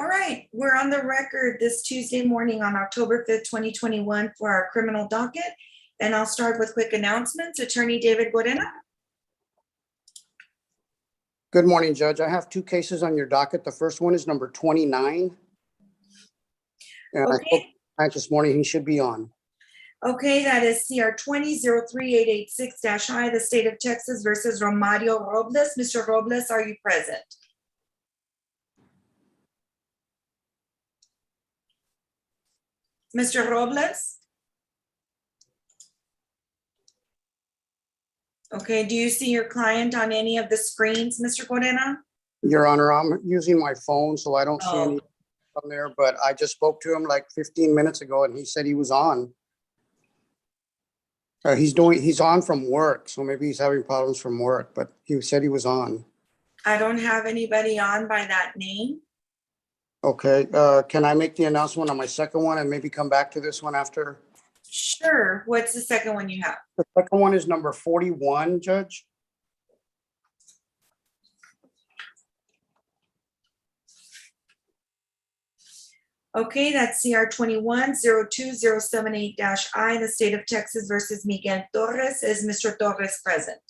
All right, we're on the record this Tuesday morning on October 5th, 2021 for our criminal docket. And I'll start with quick announcements. Attorney David Guarena. Good morning, Judge. I have two cases on your docket. The first one is number 29. And I spoke to this morning, he should be on. Okay, that is CR 20-03886-I, the state of Texas versus Romario Robles. Mr. Robles, are you present? Mr. Robles? Okay, do you see your client on any of the screens, Mr. Guarena? Your Honor, I'm using my phone, so I don't see any on there, but I just spoke to him like 15 minutes ago and he said he was on. He's on from work, so maybe he's having problems from work, but he said he was on. I don't have anybody on by that name. Okay, can I make the announcement on my second one and maybe come back to this one after? Sure. What's the second one you have? The second one is number 41, Judge. Okay, that's CR 21-02078-I, the state of Texas versus Miguel Torres. Is Mr. Torres present?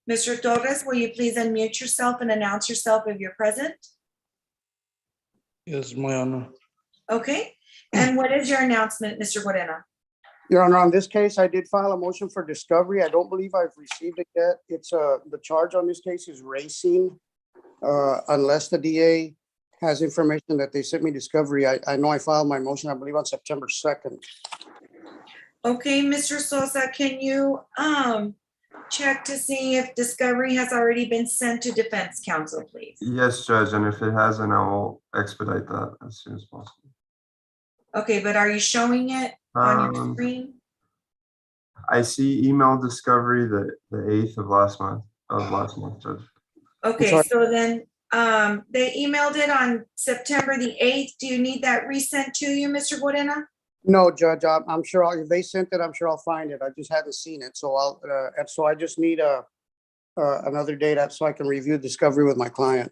Mr. Torres, will you please unmute yourself and announce yourself if you're present? Yes, my honor. Okay, and what is your announcement, Mr. Guarena? Your Honor, on this case, I did file a motion for discovery. I don't believe I've received it yet. It's the charge on this case is racing. Unless the DA has information that they sent me discovery. I know I filed my motion, I believe on September 2nd. Okay, Mr. Sosa, can you check to see if discovery has already been sent to defense counsel, please? Yes, Judge, and if it hasn't, I will expedite that as soon as possible. Okay, but are you showing it on your screen? I see email discovery the 8th of last month, Judge. Okay, so then they emailed it on September the 8th. Do you need that resent to you, Mr. Guarena? No, Judge, I'm sure if they sent it, I'm sure I'll find it. I just haven't seen it. So I just need another date so I can review discovery with my client.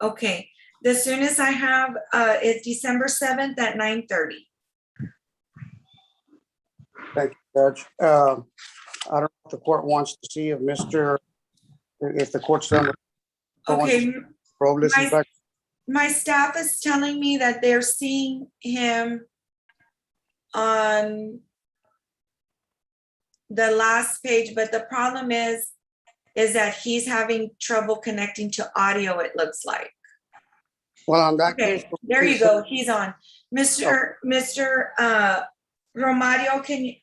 Okay, the soonest I have is December 7th at 9:30. Thank you, Judge. I don't know if the court wants to see if the court's done. Okay, Robles is back. my staff is telling me that they're seeing him on the last page, but the problem is that he's having trouble connecting to audio, it looks like. Well, on that Okay, case, there you go. He's on. Mr. Romario, can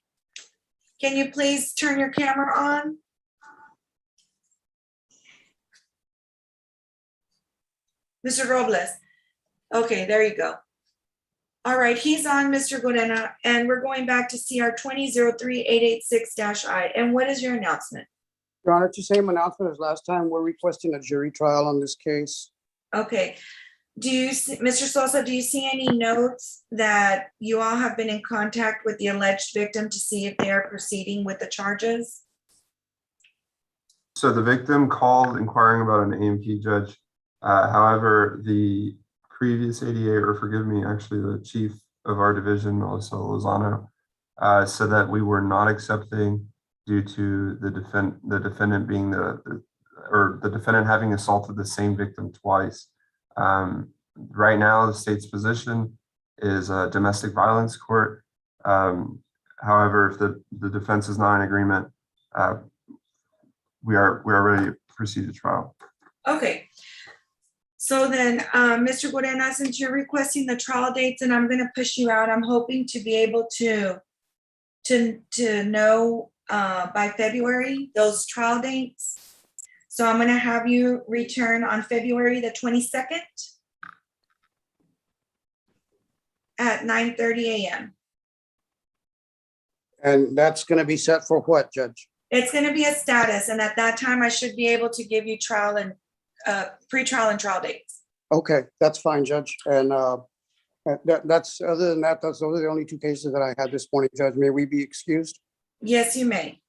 you please turn your camera on? Mr. Robles. Okay, there you go. All right, he's on, Mr. Guarena, and we're going back to CR 20-03886-I. And what is your announcement? Your Honor, it's the same announcement as last time. We're requesting a jury trial on this case. Okay. Mr. Sosa, do you see any notes that you all have been in contact with the alleged victim to see if they are proceeding with the charges? So the victim called inquiring about an AMP, Judge. However, the previous ADA, or forgive me, actually the chief of our division, Melissa Lozano, said that we were not accepting due to the defendant being the defendant having assaulted the same victim twice. Right now, the state's position is a domestic violence court. However, if the defense is not in agreement, we are ready to proceed to trial. Okay. So then, Mr. Guarena, since you're requesting the trial dates and I'm going to push you out, I'm hoping to be able to know by February those trial dates. So I'm going to have you return on February the 22nd at 9:30 a.m. And that's going to be set for what, Judge? It's going to be a status, and at that time I should be able to give you trial and pre-trial and trial dates. Okay, that's fine, Judge. And that's other than that, those are the only two cases that I had this morning, Judge. May we be excused? Yes, you may.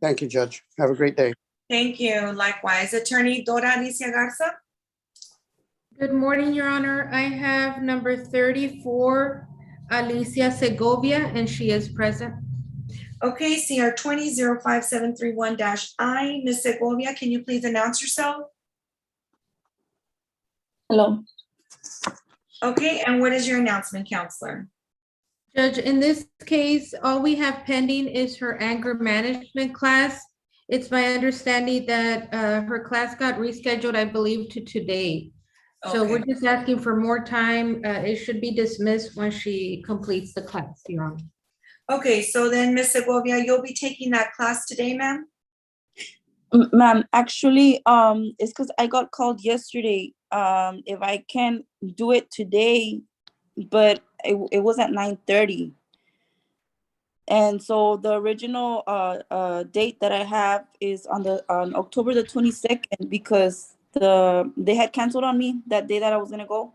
Thank you, Judge. Have a great day. Thank you. Likewise, Attorney Dora Alicia Garza. Good morning, Your Honor. I have number 34, Alicia Segovia, and she is present. Okay, CR 20-05731-I. Ms. Segovia, can you please announce yourself? Hello. Okay, and what is your announcement, counselor? Judge, in this case, all we have pending is her anger management class. It's my understanding that her class got rescheduled, I believe, to today. So we're Okay. just asking for more time. It should be dismissed when she completes the class, Your Honor. Okay, so then Ms. Segovia, you'll be taking that class today, ma'am? Ma'am, actually, it's because I got called yesterday. If I can do it today, but it was at 9:30. And so the original date that I have is on October the 22nd, because they had canceled on me that day that I was gonna go.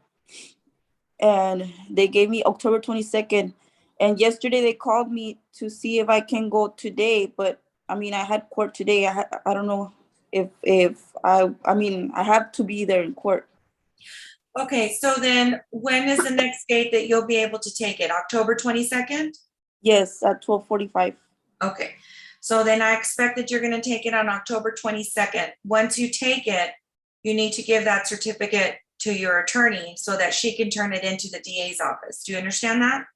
And they gave me October 22nd. And yesterday they called me to see if I can go today, but I mean, I had court today. I don't know if I have to be there in court. Okay, so then when is the next date that you'll be able to take it? October 22nd? Yes, at 12:45. Okay, so then I expect that you're gonna take it on October 22nd. Once you take it, you need to give that certificate to your attorney so that she can turn it into the DA's office. Do you understand that?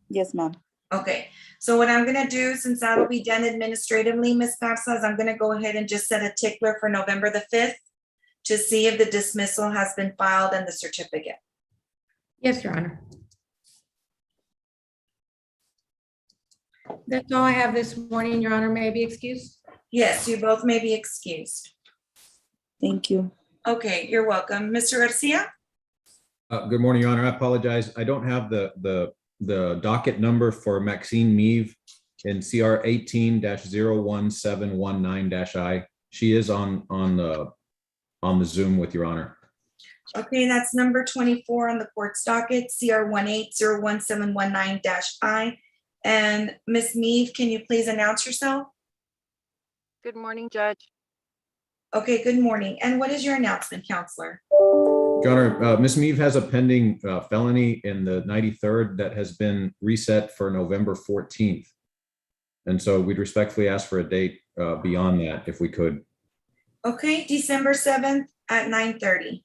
Yes, ma'am. Okay, so what I'm gonna do, since that'll be done administratively, Ms. Garza, is I'm gonna go ahead and just set a tickler for November the 5th to see if the dismissal has been filed and the certificate. Yes, Your Honor. That's all I have this morning, Your Honor. May I be excused? Yes, you both may be excused. Thank you. Okay, you're welcome. Mr. Garcia? Good morning, Your Honor. I apologize. I don't have the docket number for Maxine Meave in CR 18-01719-I. She is on the Zoom with Your Honor. Okay, that's number 24 on the court's docket, CR 18-01719-I. And Ms. Meave, can you please announce yourself? Good morning, Judge. Okay, good morning. And what is your announcement, counselor? Your Honor, Ms. Meave has a pending felony in the 93rd that has been reset for November 14th. And so we'd respectfully ask for a date beyond that if we could. Okay, December 7th at 9:30.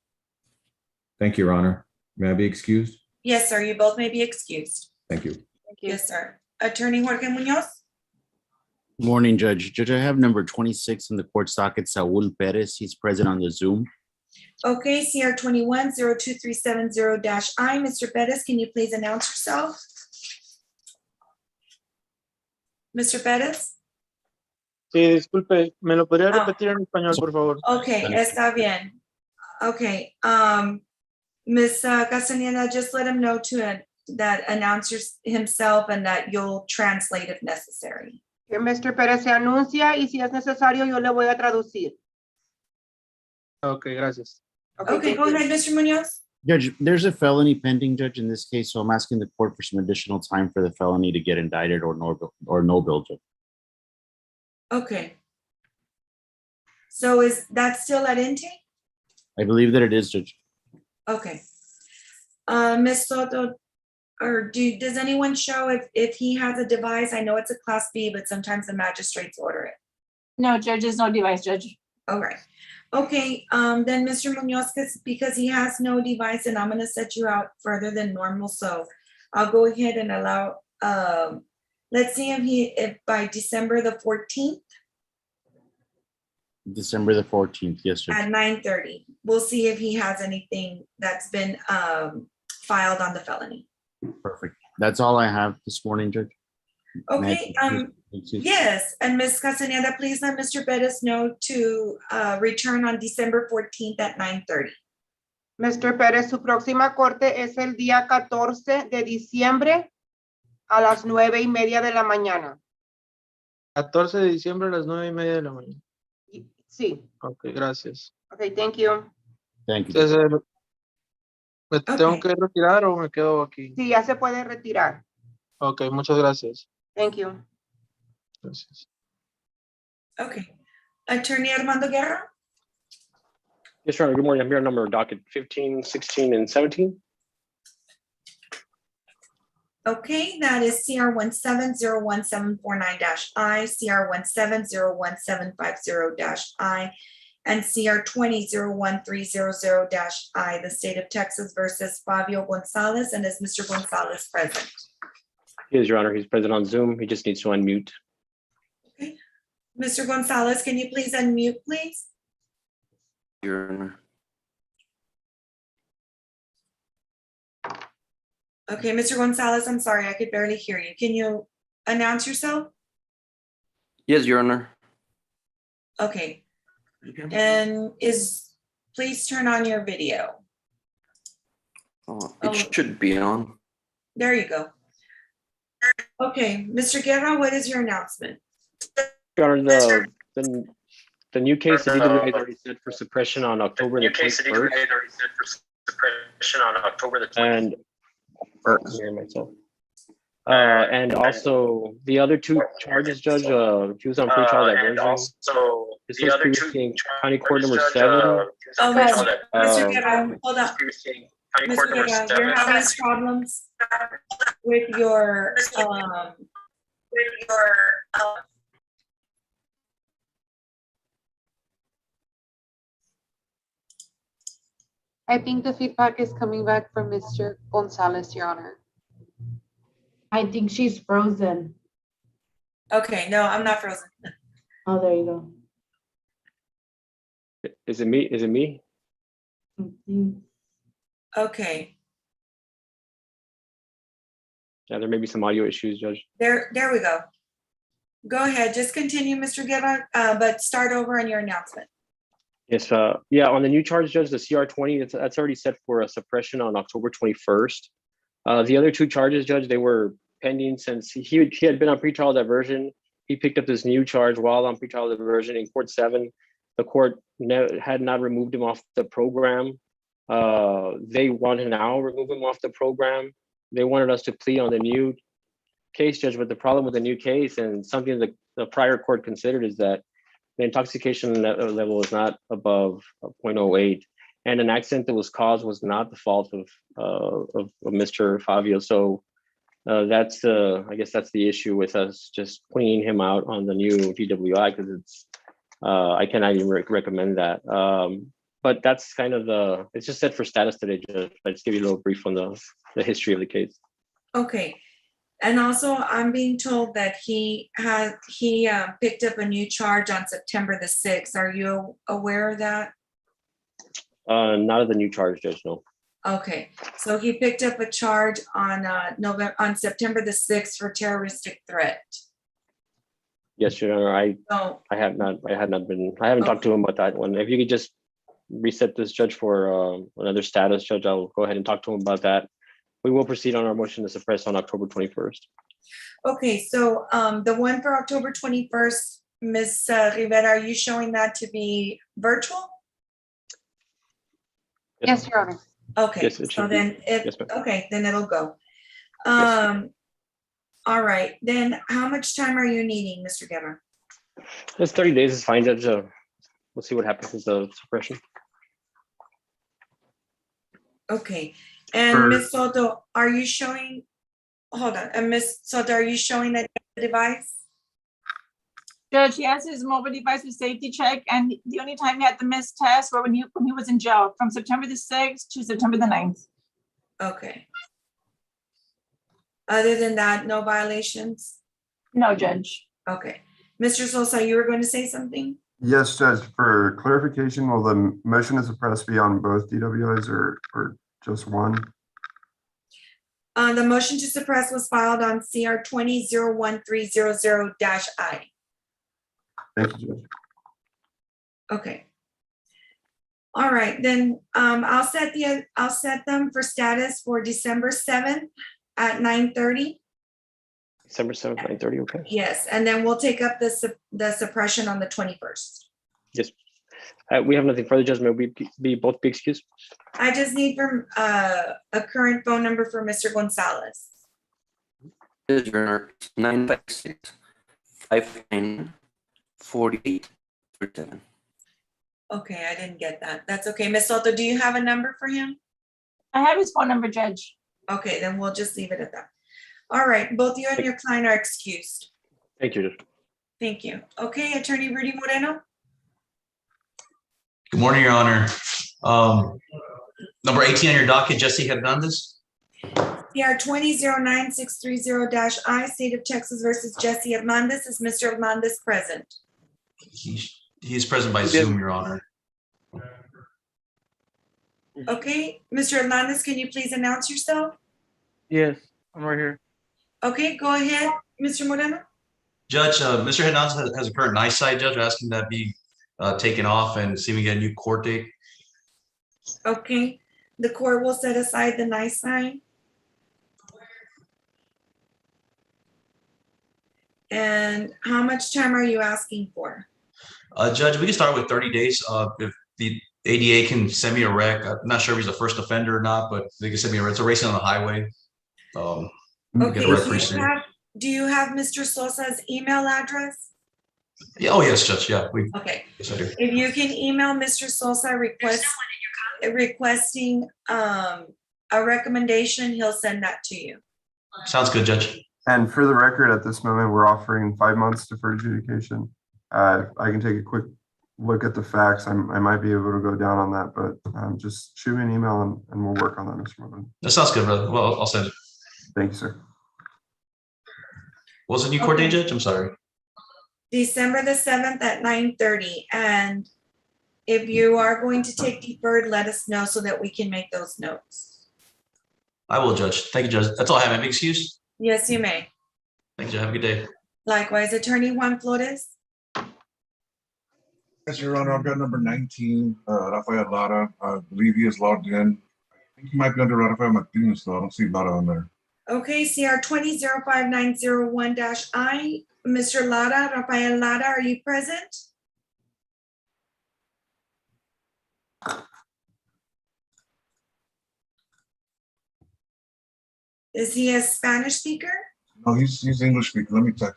Thank you, Your Honor. May I be excused? Yes, sir, you both may be excused. Thank you. Thank you. Yes, sir. Attorney Jorge Munoz? Morning, Judge. Judge, I have number 26 in the court docket, Saul Perez. He's present on the Zoom. Okay, CR 21-02370-I. Mr. Bettis, can you please announce yourself? Mr. Bettis? Sí, disculpe, ¿me lo podría Ah. repetir en español, por favor? Okay, está bien. Okay, Ms. Castaneda, just let him know that announces himself and that you'll translate if necessary. Que Mr. Pérez se anuncia y si es necesario yo le voy a traducir. Ok, gracias. Okay, thank go you. ahead, Mr. Munoz. Judge, there's a felony pending, Judge, in this case, so I'm asking the court for some additional time for the felony to get indicted or no bill, Judge. Okay. So is that still at intake? I believe that it is, Judge. Okay. Ms. Soto, or does anyone show if he has a device? I know it's a class B, but sometimes the magistrates order it. No, Judge, there's no device, Judge. All right. Okay, then Mr. Munoz, because he has no device and I'm gonna set you out further than normal, so I'll go ahead and allow, let's see if by December the 14th December the 14th, yes, Judge. at 9:30. We'll see if he has anything that's been filed on the felony. Perfect. That's all I have this morning, Judge. Okay, yes, and Ms. Castaneda, please let Mr. Bettis know to return on December 14th at 9:30. Mr. Pérez, su próxima corte es el día 14 de diciembre a las 9:30 de la mañana. 14 de diciembre a las 9:30 de la mañana. Sí. Ok, gracias. Okay, thank you. Thank you. Entonces, ¿me tengo Okay. que retirar o me quedo aquí? Sí, ya se puede retirar. Ok, muchas gracias. Thank you. Gracias. Okay. Attorney Armando Guerra? Yes, Your Honor. Good morning. I'm here on number docket 15, 16, and 17. Okay, that is CR 17011749-I, CR 17011750-I, and CR 20013000-I, the state of Texas versus Fabio Gonzalez. And is Mr. Gonzalez present? Yes, Your Honor. He's present on Zoom. He just needs to unmute. Mr. Gonzalez, can you please unmute, please? Your Honor. Okay, Mr. Gonzalez, I'm sorry, I could barely hear you. Can you announce yourself? Yes, Your Honor. Okay, and please turn on your video. It should be on. There you go. Okay, Mr. Guerra, what is your announcement? Your Honor, the new case, the DWI is already set for suppression on October the 21st. And and also the other two charges, Judge, he was on pretrial diversion. This was previously in County Court number 7. Mr. Guerra, hold on. Mr. Guerra, you're having problems with your I think the feedback is coming back from Mr. Gonzalez, Your Honor. I think she's frozen. Okay, no, I'm not frozen. Oh, there you go. Is it me? Is it me? Okay, Yeah, there may be some audio issues, Judge. there we go. Go ahead, just continue, Mr. Guerra, but start over on your announcement. Yes, yeah, on the new charge, Judge, the CR 20, that's already set for a suppression on October 21st. The other two charges, Judge, they were pending since he had been on pretrial diversion. He picked up this new charge while on pretrial diversion in Court 7. The court had not removed him off the program. They want to now remove him off the program. They wanted us to plea on the new case, Judge, but the problem with the new case and something that the prior court considered is that the intoxication level is not above 0.08, and an accident that was caused was not the fault of Mr. Fabio. So that's I guess that's the issue with us just cleaning him out on the new DWI, because it's I cannot even recommend that. But that's kind of it's just set for status today, Judge. I just give you a little brief on the history of the case. Okay, and also I'm being told that he picked up a new charge on September the 6th. Are you aware of that? Not of the new charge, Judge, no. Okay, so he picked up a charge on September the 6th for terroristic threat. Yes, Your Honor. I haven't talked to him about that one. If you could just reset this, Judge, for another status, Judge, I'll go ahead and talk to him about that. We will proceed on our motion to suppress on October 21st. Okay, so the one for October 21st, Ms. Rivera, are you showing that to be virtual? Yes, Your Honor. Okay, Yes, it so should be. then Yes, ma'am. okay, then it'll go. Yes. All right, then how much time are you needing, Mr. Guerra? It's 30 days is fine, Judge. We'll see what happens with the suppression. Okay, and Ms. Soto, are you showing, hold on, and Ms. Soto, are you showing that device? Judge, he has his mobile device with safety check, and the only time he had the missed test were when he was in jail, from September the 6th to September the 9th. Okay. Other than that, no violations? No, Judge. Okay. Mr. Sosa, you were going to say something? Yes, Judge, for clarification, will the motion to suppress be on both DWIs or just one? The motion to suppress was filed on CR 20-01300-I. Thank you, Judge. Okay. All right, then I'll set them for status for December 7th at 9:30. December 7th, 9:30, okay. Yes, and then we'll take up the suppression on the 21st. Yes. We have nothing further, Judge. May we both be excused? I just need from a current phone number for Mr. Gonzalez. Yes, Your Honor. 956-599-4837. Okay, I didn't get that. That's okay. Ms. Soto, do you have a number for him? I have his phone number, Judge. Okay, then we'll just leave it at that. All right, both you and your client are excused. Thank you, Judge. Thank you. Okay, Attorney Rudy Moreno? Good morning, Your Honor. Number 18 on your docket, Jesse Hernandez. CR 20-09630-I, State of Texas versus Jesse Hernandez. Is Mr. Hernandez present? He's present by Zoom, Your Honor. Okay, Mr. Hernandez, can you please announce yourself? Yes, I'm right here. Okay, go ahead, Mr. Moreno. Judge, Mr. Hernandez has a current night site, Judge. We're asking that be taken off and see if we get a new court date. Okay, the court will set aside the nice sign. And how much time are you asking for? Judge, we can start with 30 days. If the ADA can send me a rec, I'm not sure if he's a first offender or not, but they can send me a rec. It's a racing on the highway. Okay, get a rec pretty soon. do you have Mr. Sosa's email address? Yeah, oh, yes, Judge. Yeah. Okay. Yes, I do. If you can email Mr. Sosa requesting a recommendation, he'll send that to you. Sounds good, Judge. And for the record, at this moment, we're offering 5 months deferred adjudication. I can take a quick look at the facts. I might be able to go down on that, but just shoot me an email and we'll work on that, Mr. Morgan. That sounds good, brother. Well, I'll send it. Thank you, sir. What's the new court date, Judge? I'm sorry. December the 7th at 9:30. And if you are going to take deferred, let us know so that we can make those notes. I will, Judge. Thank you, Judge. That's all I have. Any excuse? Yes, you may. Thank you. Have a good day. Likewise, Attorney Juan Flores. Yes, Your Honor, I've got number 19, Rafael Lara. I believe he is logged in. I think he might be under Rafael Martinez, though. I don't see Lara on there. Okay, CR 20-05901-I. Mr. Lara, Rafael Lara, are you present? Is he a Spanish speaker? No, he's English speaker. Let me check.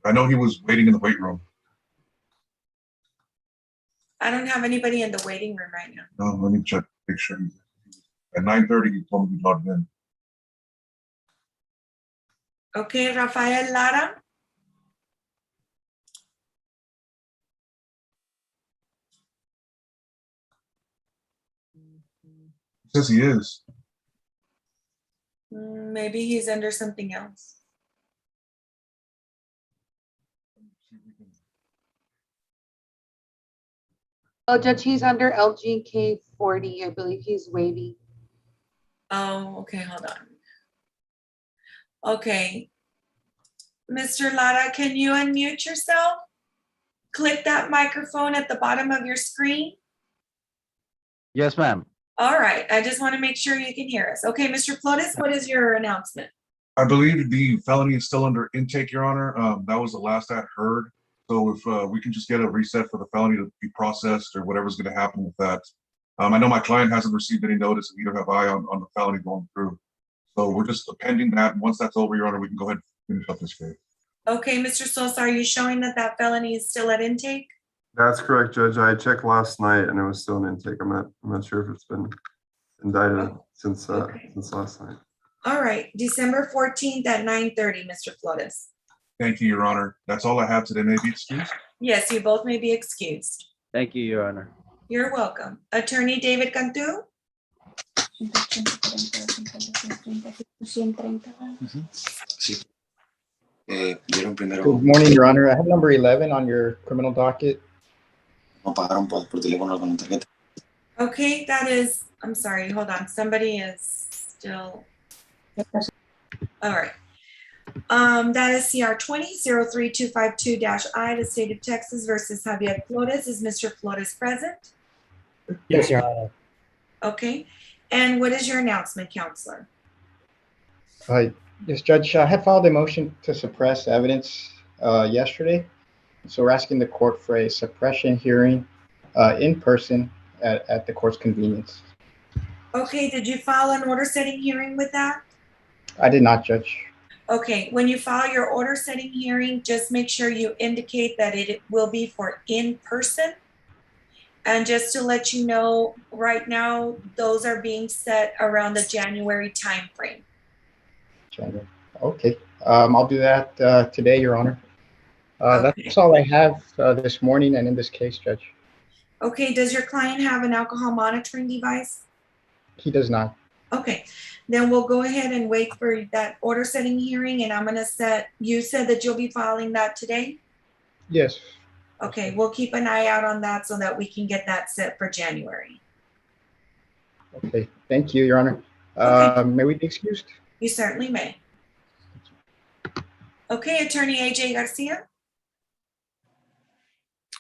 I know he was waiting in the wait room. I don't have anybody in the waiting room right now. No, let me check, make sure. At 9:30, he told me he logged in. Okay, Rafael Lara. He says he is. Maybe he's under something else. Oh, Judge, he's under LGK 40. I believe he's wavy. Oh, okay, hold on. Okay. Mr. Lara, can you unmute yourself? Click that microphone at the bottom of your screen. Yes, ma'am. All right, I just want to make sure you can hear us. Okay, Mr. Flores, what is your announcement? I believe the felony is still under intake, Your Honor. That was the last I heard. So if we can just get a reset for the felony to be processed or whatever's going to happen with that. I know my client hasn't received any notice, and neither have I on the felony going through. So we're just pending that. And once that's over, Your Honor, we can go ahead and finish up this case. Okay, Mr. Sosa, are you showing that that felony is still at intake? That's correct, Judge. I checked last night and it was still an intake. I'm not sure if it's been indicted since last night. All right, December 14th at 9:30, Mr. Flores. Thank you, Your Honor. That's all I have today. May I be excused? Yes, you both may be excused. Thank you, Your Honor. You're welcome. Attorney David Cantu? Good morning, Your Honor. I have number 11 on your criminal docket. Okay, that is, I'm sorry, hold on. Somebody is still. All right. That is CR 20-03252-I, the state of Texas versus Javier Flores. Is Mr. Flores present? Yes, Your Honor. Okay. And what is your announcement, counselor? Yes, Judge, I had filed a motion to suppress evidence yesterday. So we're asking the court for a suppression hearing in person at the court's convenience. Okay, did you file an order setting hearing with that? I did not, Judge. Okay, when you file your order setting hearing, just make sure you indicate that it will be for in person. And just to let you know, right now, those are being set around the January timeframe. January. Okay, I'll do that today, Your Honor. Okay. That's all I have this morning and in this case, Judge. Okay, does your client have an alcohol monitoring device? He does not. Okay, then we'll go ahead and wait for that order setting hearing, and I'm gonna set, you said that you'll be filing that today? Yes. Okay, we'll keep an eye out on that so that we can get that set for January. Okay, thank you, Your Honor. Okay. May we be excused? You certainly may. Okay, Attorney AJ Garcia?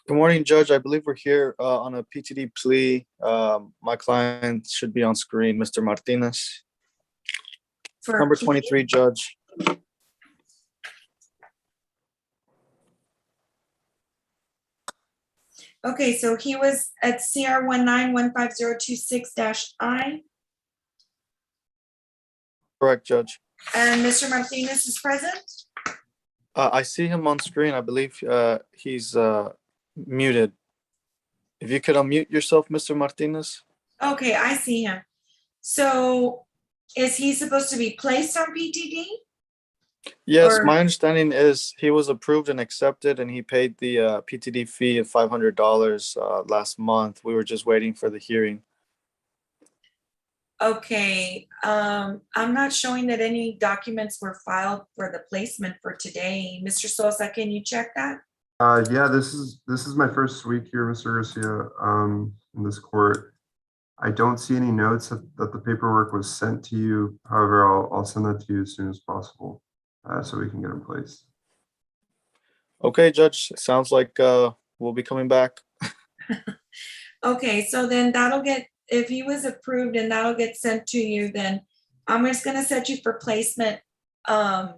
Good morning, Judge. I believe we're here on a PTD plea. My client should be on screen, Mr. Martinez. For Number plea? 23, Judge. Okay, so he was at CR 1915026-I, Correct, Judge. and Mr. Martinez is present? I see him on screen. I believe he's muted. If you could unmute yourself, Mr. Martinez. Okay, I see him. So is he supposed to be placed on PTD? Yes, Or- my understanding is he was approved and accepted, and he paid the PTD fee of $500 last month. We were just waiting for the hearing. Okay, I'm not showing that any documents were filed for the placement for today. Mr. Sosa, can you check that? Yeah, this is my first week here, Mr. Garcia, in this court. I don't see any notes that the paperwork was sent to you. However, I'll send that to you as soon as possible, so we can get in place. Okay, Judge. Sounds like we'll be coming back. Okay, so then that'll get, if he was approved and that'll get sent to you, then I'm just gonna set you for placement on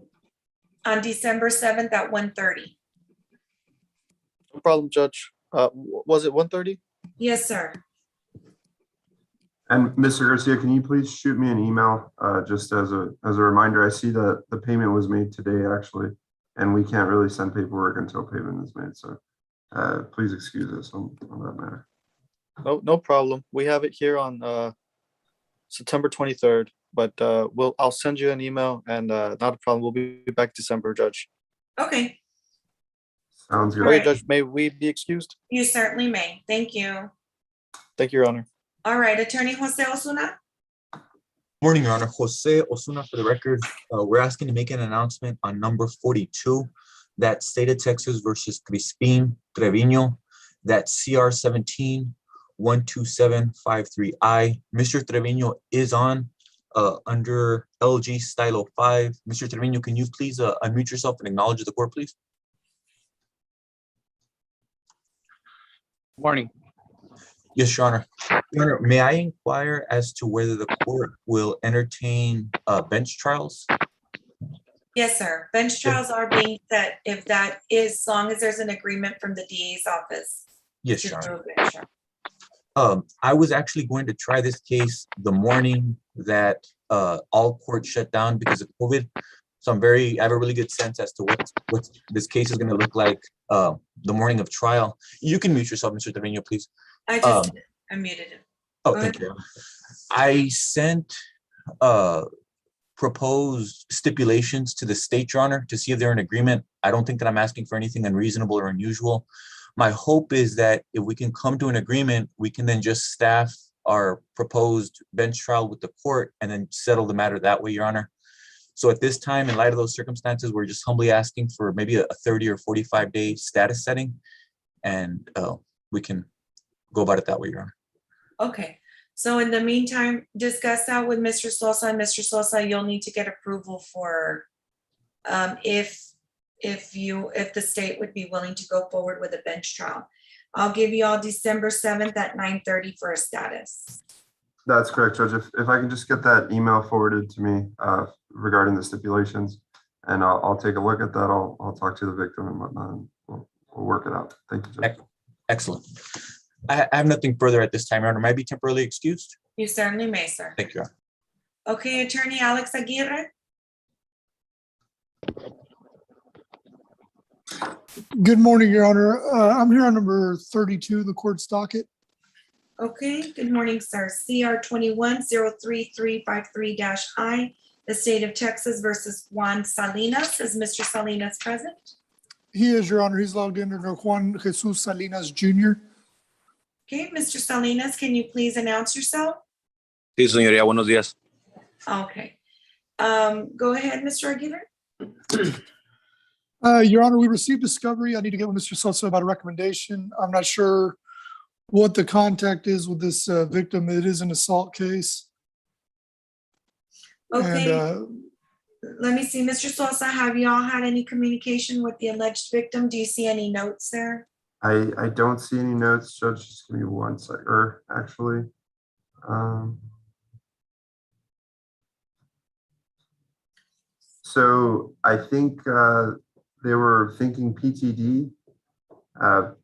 December 7th at 1:30. No problem, Judge. Was it 1:30? Yes, sir. And Mr. Garcia, can you please shoot me an email just as a reminder? I see that the payment was made today, actually, and we can't really send paperwork until payment is made. So please excuse us on that matter. No problem. We have it here on September 23rd, but I'll send you an email, and not a problem. We'll be back December, Judge. Okay, Sounds good. All Okay, right. Judge, may we be excused? you certainly may. Thank you. Thank you, Your Honor. All right, Attorney Jose Osuna? Morning, Your Honor. Jose Osuna for the record. We're asking to make an announcement on number 42, that State of Texas versus Crispin Trevino, that CR 17-12753I. Mr. Trevino is on under LG Stylo 5. Mr. Trevino, can you please unmute yourself and acknowledge the court, please? Morning. Yes, Your Honor. Your Honor, may I inquire as to whether the court will entertain bench trials? Yes, sir. Bench trials are being set if that is, as long as there's an agreement from the DA's office. Yes, to Your Honor. do a bench trial. I was actually going to try this case the morning that all courts shut down because of COVID. So I have a really good sense as to what this case is going to look like the morning of trial. You can mute yourself, Mr. Trevino, please. I just unmuted him. Oh, Go thank ahead. you. I sent proposed stipulations to the state, Your Honor, to see if they're in agreement. I don't think that I'm asking for anything unreasonable or unusual. My hope is that if we can come to an agreement, we can then just staff our proposed bench trial with the court and then settle the matter that way, Your Honor. So at this time, in light of those circumstances, we're just humbly asking for maybe a 30 or 45-day status setting, and we can go about it that way, Your Honor. Okay, so in the meantime, discuss that with Mr. Sosa, and Mr. Sosa, you'll need to get approval for if the state would be willing to go forward with a bench trial. I'll give you all December 7th at 9:30 for a status. That's correct, Judge. If I can just get that email forwarded to me regarding the stipulations, and I'll take a look at that. I'll talk to the victim and whatnot, and we'll work it out. Thank you, Judge. Excellent. I have nothing further at this time, Your Honor. May I be temporarily excused? You certainly may, sir. Thank you, Your Honor. Okay, Attorney Alex Aguirre? Good morning, Your Honor. I'm here on number 32, the court's docket. Okay, good morning, sir. CR 21-03353-I, the state of Texas versus Juan Salinas. Is Mr. Salinas present? He is, Your Honor. He's logged in under Juan Jesus Salinas Jr. Okay, Mr. Salinas, can you please announce yourself? Sí, señoría, buenos días. Okay. Go ahead, Mr. Aguilar. Your Honor, we received discovery. I need to get with Mr. Sosa about a recommendation. I'm not sure what the contact is with this victim. It is an assault case. Okay, And let me see, Mr. Sosa, have y'all had any communication with the alleged victim? Do you see any notes there? I don't see any notes, Judge. Just give me one sec, or actually. So I think they were thinking PTD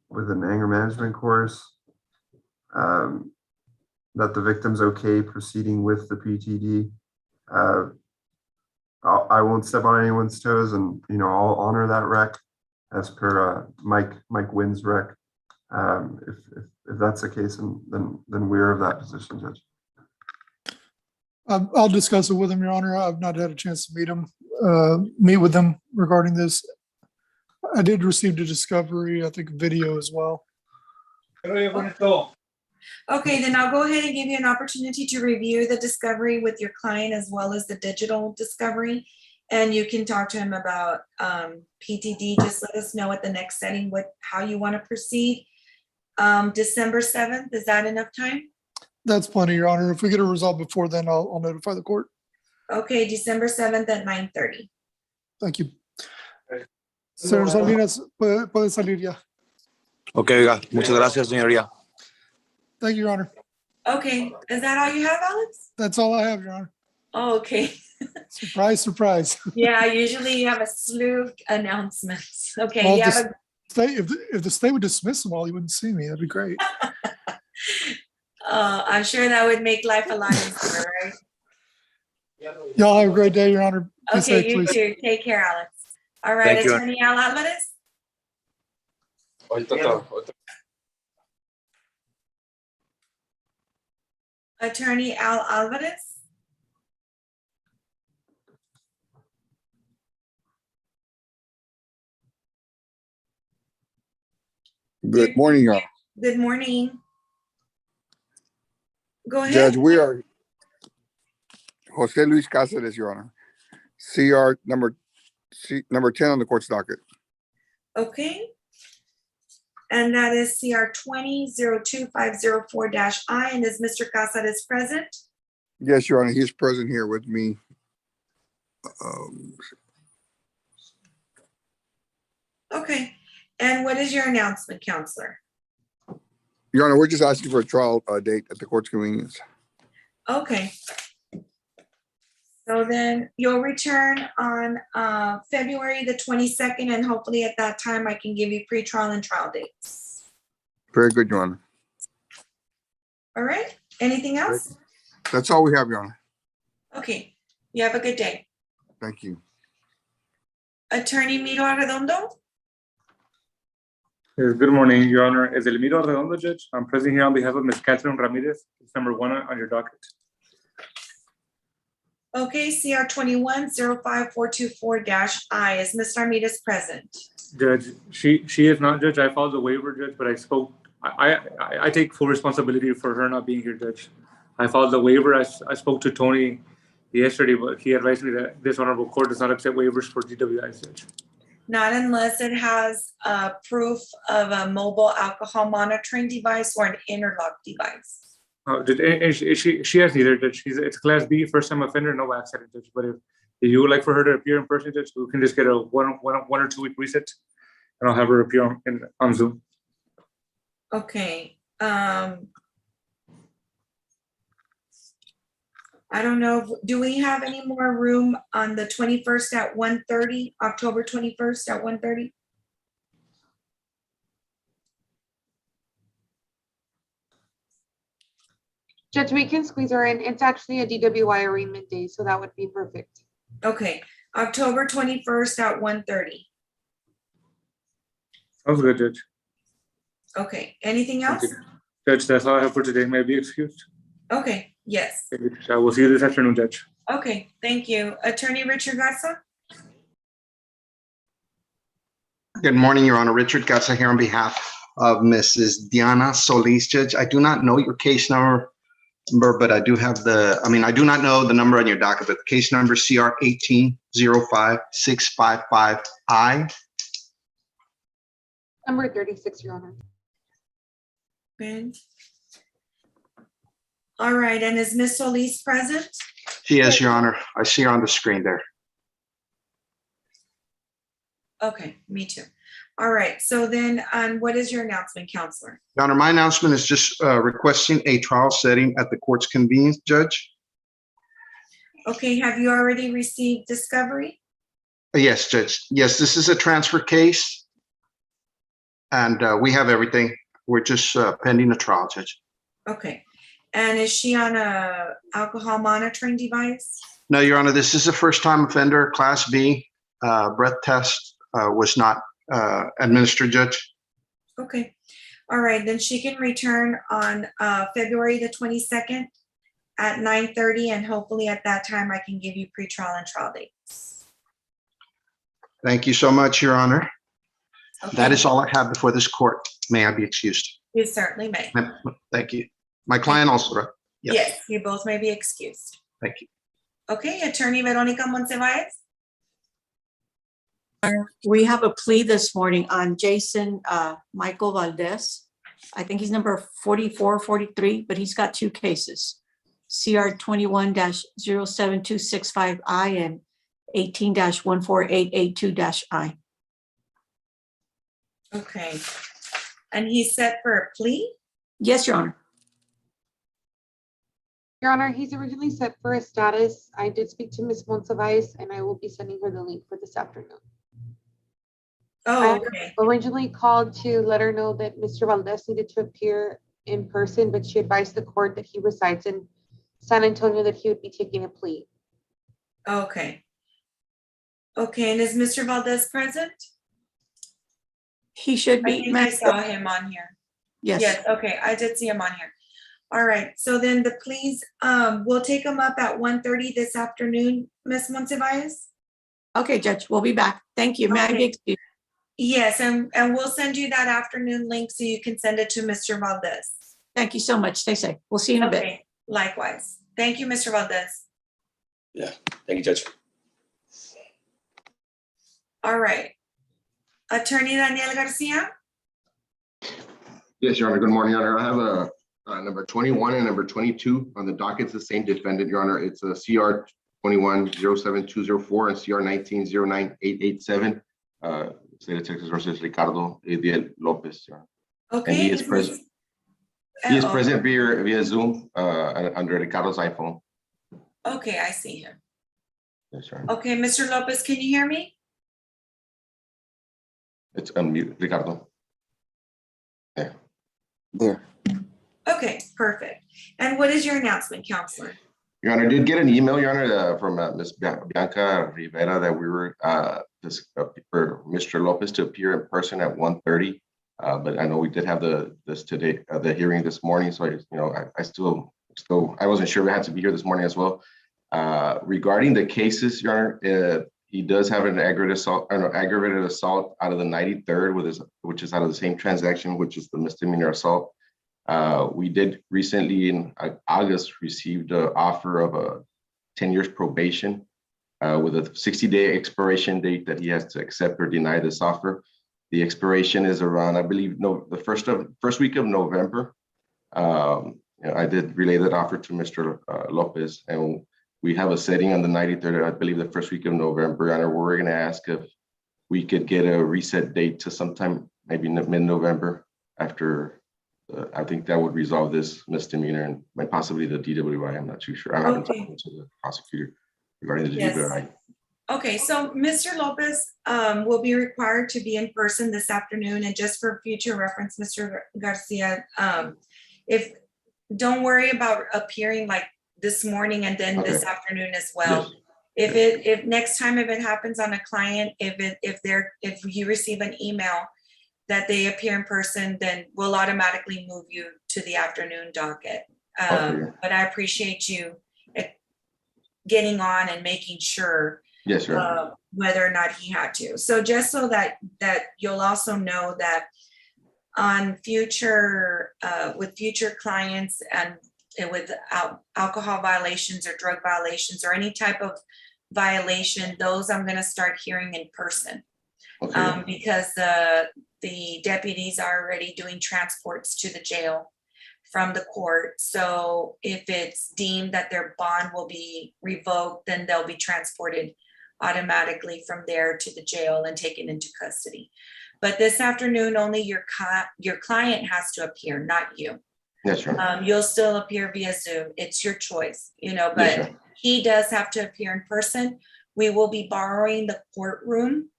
with an anger management course, that the victim's okay proceeding with the PTD. I won't step on anyone's toes, and I'll honor that rec as per Mike Wynn's rec. If that's the case, then we're of that position, Judge. I'll discuss it with him, Your Honor. I've not had a chance to meet with them regarding this. I did receive the discovery, I think video as well. Okay, then I'll go ahead and give you an opportunity to review the discovery with your client as well as the digital discovery. And you can talk to him about PTD. Just let us know at the next setting how you want to proceed. December 7th, is that enough time? That's plenty, Your Honor. If we get a result before then, I'll notify the court. Okay, December 7th at 9:30. Thank you. Señor Salinas, puede salir ya. Ok, oiga, muchas gracias, señoría. Thank you, Your Honor. Okay, is that all you have, Alex? That's all I have, Your Honor. Oh, okay. Surprise, surprise. Yeah, usually you have a slew of announcements. Okay, Well, you if have if the state would dismiss them all, you wouldn't see me. That'd be great. I'm sure that would make life a lot easier, right? Y'all have a great day, Your Honor. Be Okay, safe, you please. too. Take care, Alex. All right, Thank you. Attorney Al Alvarez. Attorney Al Alvarez. Good morning, Your Honor. Good morning. Go ahead. Judge, we are Jose Luis Cáceres, Your Honor. CR number 10 on the court's docket. Okay. And that is CR 20-02504-I. And is Mr. Casares present? Yes, Your Honor, he's present here with me. Okay. And what is your announcement, counselor? Your Honor, we're just asking for a trial date at the court's convenience. Okay. So then you'll return on February the 22nd, and hopefully at that time I can give you pretrial and trial dates. Very good, Your Honor. All right. Anything else? That's all we have, Your Honor. Okay. You have a good day. Thank you. Attorney Miro Arredondo. Yes, good morning, Your Honor. Is Elmiro Redondo, Judge? I'm present here on behalf of Ms. Catherine Ramirez. It's number 1 on your docket. Okay, CR 21-05424-I. Is Ms. Ramirez present? Judge, she is not, Judge. I filed the waiver, Judge, but I take full responsibility for her not being here, Judge. I filed the waiver. I spoke to Tony yesterday, but he advised me that this honorable court does not accept waivers for DWIs, Judge. Not unless it has proof of a mobile alcohol monitoring device or an interlock device. She has neither, Judge. It's Class B, first time offender, no accident, Judge. But if you would like for her to appear in person, Judge, we can just get a one or 2 week reset, and I'll have her appear on Zoom. Okay. I don't know. Do we have any more room on the 21st at 1:30? October 21st at 1:30? Judge, we can squeeze her in. It's actually a DWI arraignment day, so that would be perfect. Okay, October 21st at 1:30. Sounds good, Judge. Okay, anything else? Judge, that's all I have for today. May I be excused? Okay, yes. I will see you this afternoon, Judge. Okay, thank you. Attorney Richard Garza? Good morning, Your Honor. Richard Garza here on behalf of Mrs. Diana Solis, Judge. I do not know your case number, but I do have I do not know the number on your docket, but the case number is CR 18-05-655I. Number 36, Your Honor. Good. All right, and is Ms. Solis present? She is, Your Honor. I see her on the screen there. Okay, me too. All right, so then what is your announcement, Counselor? Your Honor, my announcement is just requesting a trial setting at the court's convenience, Judge. Okay, have you already received discovery? Yes, Judge. Yes, this is a transfer case. And we have everything. We're just pending a trial, Judge. Okay, and is she on a alcohol monitoring device? No, Your Honor, this is a first-time offender, Class B. Breath test was not administered, Judge. Okay, all right, then she can return on February the 22nd at 9:30, and hopefully at that time I can give you pretrial and trial dates. Thank you so much, Your Honor. Okay. That is all I have before this court. May I be excused? You certainly may. Thank you. My client also, right? Yes, you both may be excused. Thank you. Okay, Attorney Veronica Monsiváis? We have a plea this morning on Jason Michael Valdez. I think he's number 4443, but he's got two cases. CR 21-07265I and 18-14882-I. Okay, and he's set for a plea? Yes, Your Honor. Your Honor, he's originally set for a status. I did speak to Ms. Monsiváis, and I will be sending her the link for this afternoon. Oh, I originally called to let her know that Mr. Valdez needed to appear in person, but she advised the court that he resides in San Antonio, that he would be taking a plea. Okay. Okay, and is Mr. Valdez present? He should I be. think I saw him on here. Yes. Yes, okay, I did see him on here. All right, so then the pleas, we'll take them up at 1:30 this afternoon, Ms. Monsiváis? Okay, Judge, we'll be back. Thank you. May I be Okay. excused? Yes, and we'll send you that afternoon link so you can send it to Mr. Valdez. Thank you so much. Stay safe. We'll see you in a bit. Okay, likewise. Thank you, Mr. Valdez. Yeah, thank you, Judge. All right. Attorney Daniel Garcia? Yes, Your Honor. Good morning, Your Honor. I have a number 21 and number 22 on the docket. It's the same defendant, Your Honor. It's a CR 21-07204 and CR 19-09887. State of Texas versus Ricardo Ediel Lopez, Your Honor. Okay. And he is present. He is present via Zoom under Ricardo's iPhone. Okay, I see him. Yes, Your Honor. Okay, Mr. Lopez, can you hear me? It's unmute, Ricardo. There. Okay, perfect. And what is your announcement, Counselor? Your Honor, I did get an email, Your Honor, from Ms. Bianca Rivera that we were for Mr. Lopez to appear in person at 1:30. But I know we did have the hearing this morning, so I wasn't sure we had to be here this morning as well. Regarding the cases, Your Honor, he does have an aggravated assault out of the 93rd, which is out of the same transaction, which is the misdemeanor assault. We did recently in August received an offer of 10 years probation with a 60-day expiration date that he has to accept or deny this offer. The expiration is around, I believe, the first week of November. I did relay that offer to Mr. Lopez, and we have a setting on the 93rd, I believe the first week of November, and we're going to ask if we could get a reset date to sometime maybe mid-November after. I think that would resolve this misdemeanor and possibly the DWI. I'm not too sure. I haven't talked to the prosecutor regarding the DWI. Okay, so Mr. Lopez will be required to be in person this afternoon, and just for future reference, Mr. Garcia, don't worry about appearing like this morning and then this afternoon as well. Yes. If next time if it happens on a client, if you receive an email that they appear in person, then we'll automatically move you to the afternoon docket. Okay. But I appreciate you getting on and making sure Yes, sir. whether or not he had to. So just so that you'll also know that on future, with future clients and with alcohol violations or drug violations or any type of violation, those I'm gonna start hearing in person. Okay. Because the deputies are already doing transports to the jail from the court. So if it's deemed that their bond will be revoked, then they'll be transported automatically from there to the jail and taken into custody. But this afternoon, only your client has to appear, not you. Yes, sir. You'll still appear via Zoom. It's your choice, Yes, but sir. he does have to appear in person. We will be borrowing the courtroom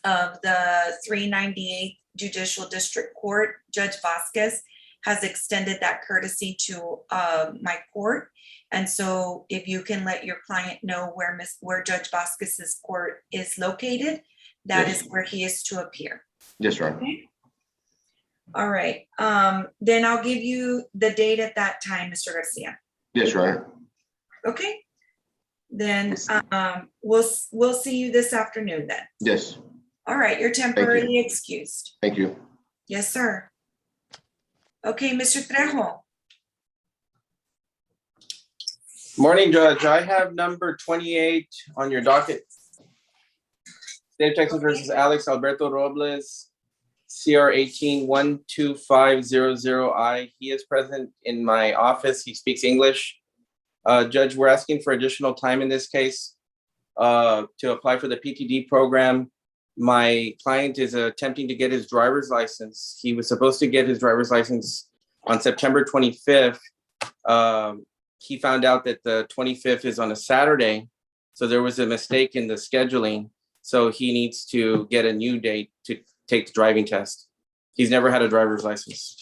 of the 398 Judicial District Court. Judge Vasquez has extended that courtesy to my court. And so if you can let your client know where Judge Vasquez's court is located, that Yes. is where he is to appear. Yes, sir. Okay. All right. Then I'll give you the date at that time, Mr. Garcia. Yes, sir. Okay. Then we'll see you this afternoon then. Yes. All right, you're temporarily excused. Thank you. Yes, sir. Okay, Mr. Trejo. Morning, Judge. I have number 28 on your docket. State of Texas versus Alex Alberto Robles, CR 18-12500I. He is present in my office. He speaks English. Judge, we're asking for additional time in this case to apply for the PTD program. My client is attempting to get his driver's license. He was supposed to get his driver's license on September 25th. He found out that the 25th is on a Saturday, so there was a mistake in the scheduling. So he needs to get a new date to take the driving test. He's never had a driver's license.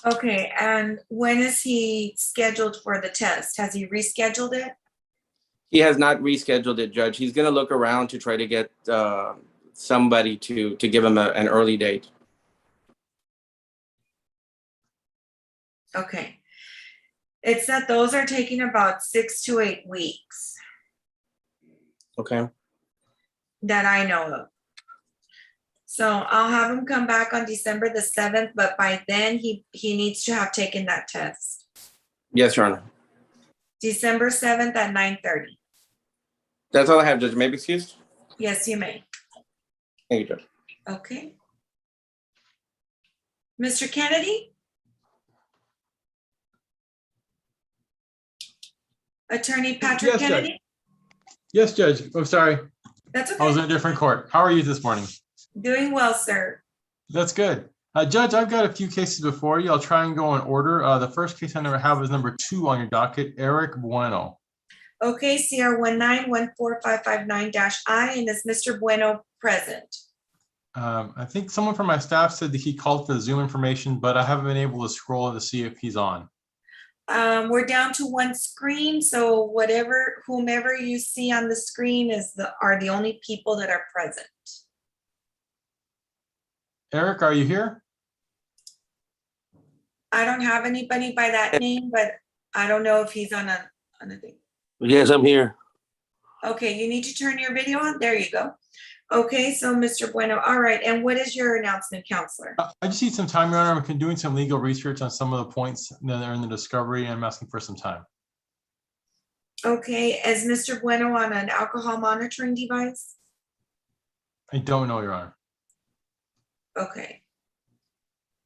Okay, and when is he scheduled for the test? Has he rescheduled it? He has not rescheduled it, Judge. He's gonna look around to try to get somebody to give him an early date. Okay. It's that those are taking about 6 to 8 weeks Okay. that I know of. So I'll have him come back on December the 7th, but by then he needs to have taken that test. Yes, Your Honor. December 7th at 9:30. That's all I have, Judge. May I be excused? Yes, you may. Thank you, Judge. Okay. Mr. Kennedy? Attorney Patrick Yes, Judge. Kennedy? Yes, Judge. I'm sorry. That's I was okay. in a different court. How are you this morning? Doing well, sir. That's good. Judge, I've got a few cases before you. I'll try and go in order. The first case I have is number 2 on your docket, Eric Bueno. Okay, CR 1914559-I, and is Mr. Bueno present? I think someone from my staff said that he called for the Zoom information, but I haven't been able to scroll to see if he's on. We're down to one screen, so whomever you see on the screen are the only people that are present. Eric, are you here? I don't have anybody by that name, but I don't know if he's on a thing. Yes, I'm here. Okay, you need to turn your video on. There you go. Okay, so Mr. Bueno, all right. And what is your announcement, counselor? I just need some time, Your Honor. I'm doing some legal research on some of the points that are in the discovery, and I'm asking for some time. Okay, is Mr. Bueno on an alcohol monitoring device? I don't know, Your Honor. Okay.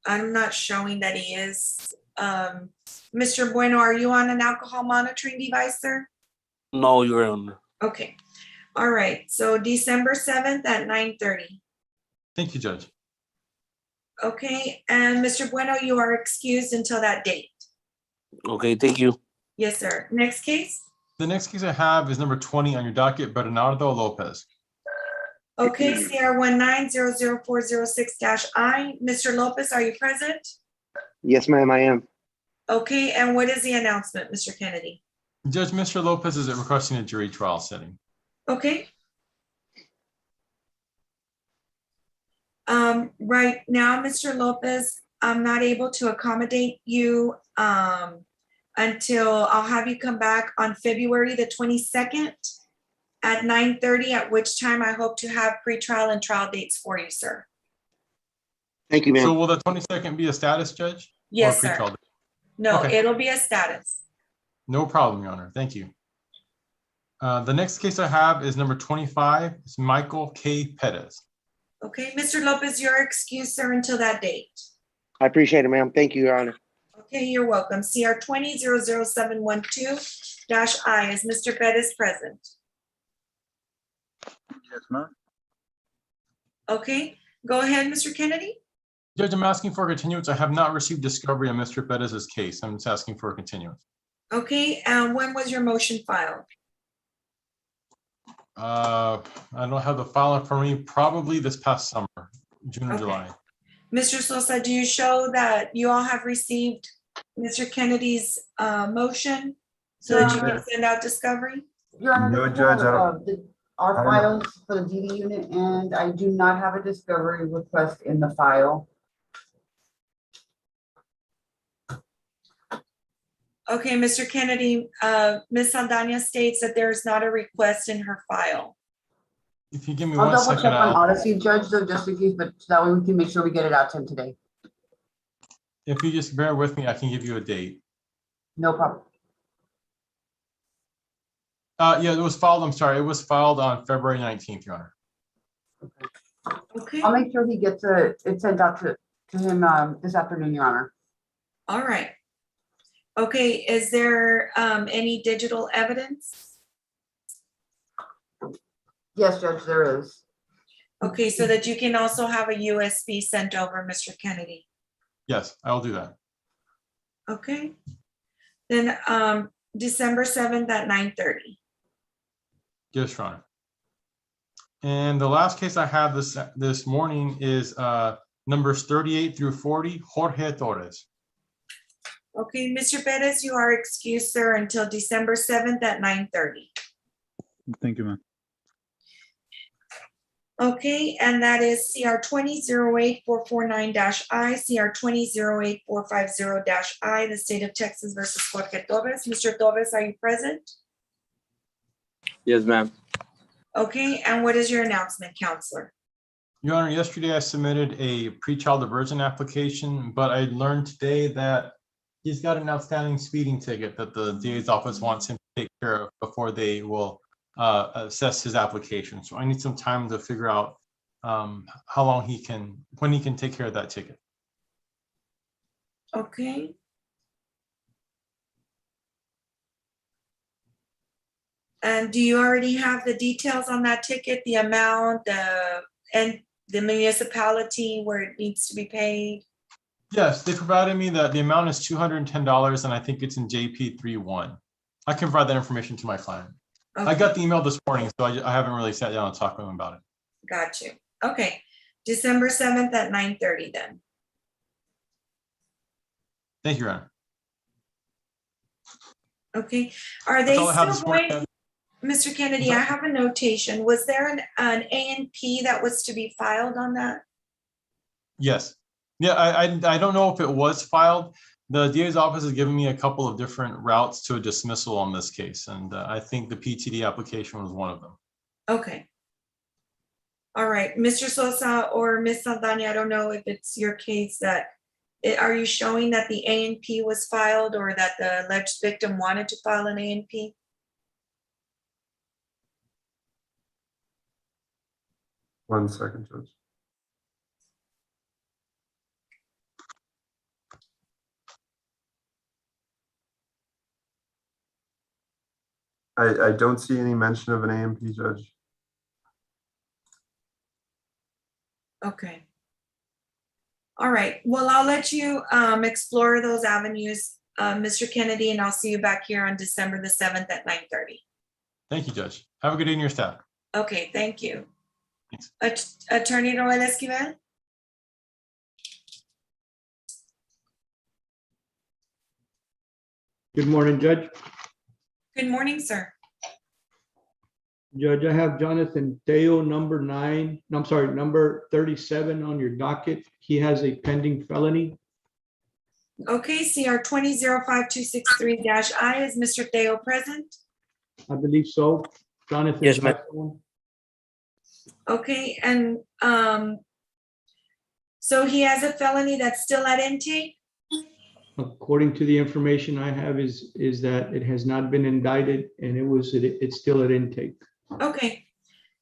I'm not showing that he is. Mr. Bueno, are you on an alcohol monitoring device, sir? No, Your Honor. Okay. All right. So December 7th at 9:30. Thank you, Judge. Okay. And Mr. Bueno, you are excused until that date. Okay, thank you. Yes, sir. Next case. The next case I have is number 20 on your docket, Bernardo Lopez. Okay, CR 1900406-I. Mr. Lopez, are you present? Yes, ma'am, I am. Okay, and what is the announcement, Mr. Kennedy? Judge, Mr. Lopez is requesting a jury trial setting. Okay. Right now, Mr. Lopez, I'm not able to accommodate you until I'll have you come back on February the 22nd at 9:30, at which time I hope to have pretrial and trial dates for you, sir. Thank you, So ma'am. will the 22nd be a status, Judge? Or Yes, sir. pretrial? No, Okay. it'll be a status. No problem, Your Honor. Thank you. The next case I have is number 25. It's Michael K. Pettis. Okay, Mr. Lopez, you're excused, sir, until that date. I appreciate it, ma'am. Thank you, Your Honor. Okay, you're welcome. CR 20-00712-I. Is Mr. Pettis present? Yes, ma'am. Okay, go ahead, Mr. Kennedy. Judge, I'm asking for a continuance. I have not received discovery on Mr. Pettis' case. I'm just asking for a continuance. Okay, when was your motion filed? I don't have the file in front of me, probably this past summer, June or Okay. July. Mr. Sosa, do you show that you all have received Mr. Kennedy's motion so that you can send out discovery? Your Honor, No, this is Judge, I for, don't- our I don't- files for the DD unit, and I do not have a discovery request in the file. Okay, Mr. Kennedy, Ms. Saldana states that there is not a request in her file. If you give me I'll one double second, check on I'll, Odyssey, Judge, though, just in case, but that way we can make sure we get it out to him today. if you just bear with me, I can give you a date. No problem. Yeah, it was filed, I'm sorry, it was filed on February 19th, Your Honor. Okay, I'll make sure he gets it sent out to him this afternoon, Your Honor. all right. Okay, is there any digital evidence? Yes, Judge, there is. Okay, so that you can also have a USB sent over, Mr. Kennedy. Yes, I'll do that. Okay. Then December 7th at 9:30. Yes, Your Honor. And the last case I have this morning is numbers 38 through 40, Jorge Torres. Okay, Mr. Perez, you are excused, sir, until December 7th at 9:30. Thank you, ma'am. Okay, and that is CR 20-08449-I, CR 20-08450-I, the state of Texas versus Jorge Torres. Mr. Torres, are you present? Yes, ma'am. Okay, and what is your announcement, counselor? Your Honor, yesterday I submitted a pretrial diversion application, but I learned today that he's got an outstanding speeding ticket that the DA's office wants him to take care of before they will assess his application. So I need some time to figure out how long when he can take care of that ticket. Okay. And do you already have the details on that ticket, the amount, and the municipality where it needs to be paid? Yes, they provided me that the amount is $210 and I think it's in JP31. I can provide that information to my client. I Okay, got the email this morning, so I haven't really sat down and talked with him about it. got you. Okay, December 7th at 9:30 then. Thank you, Your Honor. Okay, are That's they all I have still this morning. going, Mr. Kennedy, I have a notation. Was there an A&P that was to be filed on that? Yes. Yeah, I don't know if it was filed. The DA's office has given me a couple of different routes to a dismissal on this case, and I think the PTD application was one of them. Okay. All right, Mr. Sosa or Ms. Saldana, I don't know if it's your case that, are you showing that the A&P was filed or that the alleged victim wanted to file an A&P? One second, Judge. I don't see any mention of an AMP, Judge. Okay. All right, well, I'll let you explore those avenues, Mr. Kennedy, and I'll see you back here on December the 7th at 9:30. Thank you, Judge. Have a good day in your staff. Okay, thank you. Thanks. Attorney Noel Esquivel? Good morning, Judge. Good morning, sir. Judge, I have Jonathan Teo, number 9, no, I'm sorry, number 37 on your docket. He has a pending felony. Okay, CR 20-5263-I, is Mr. Theo present? I believe so. Jonathan. Yes, ma'am. has one. Okay, and so he has a felony that's still at intake? According to the information I have is that it has not been indicted and it's still at intake. Okay,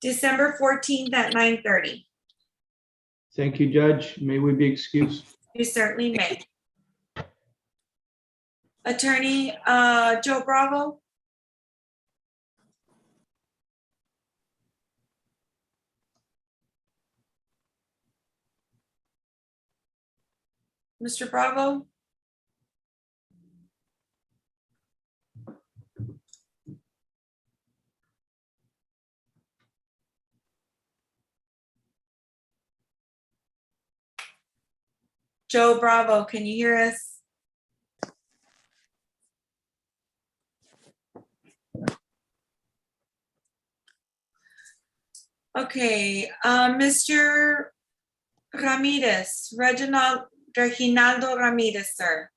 December 14th at 9:30. Thank you, Judge. May we be excused? You certainly may. Attorney Joe Bravo? Mr. Bravo? Joe Bravo, can you hear us? Okay, Mr. Ramirez, Reginaldo Ramirez, sir.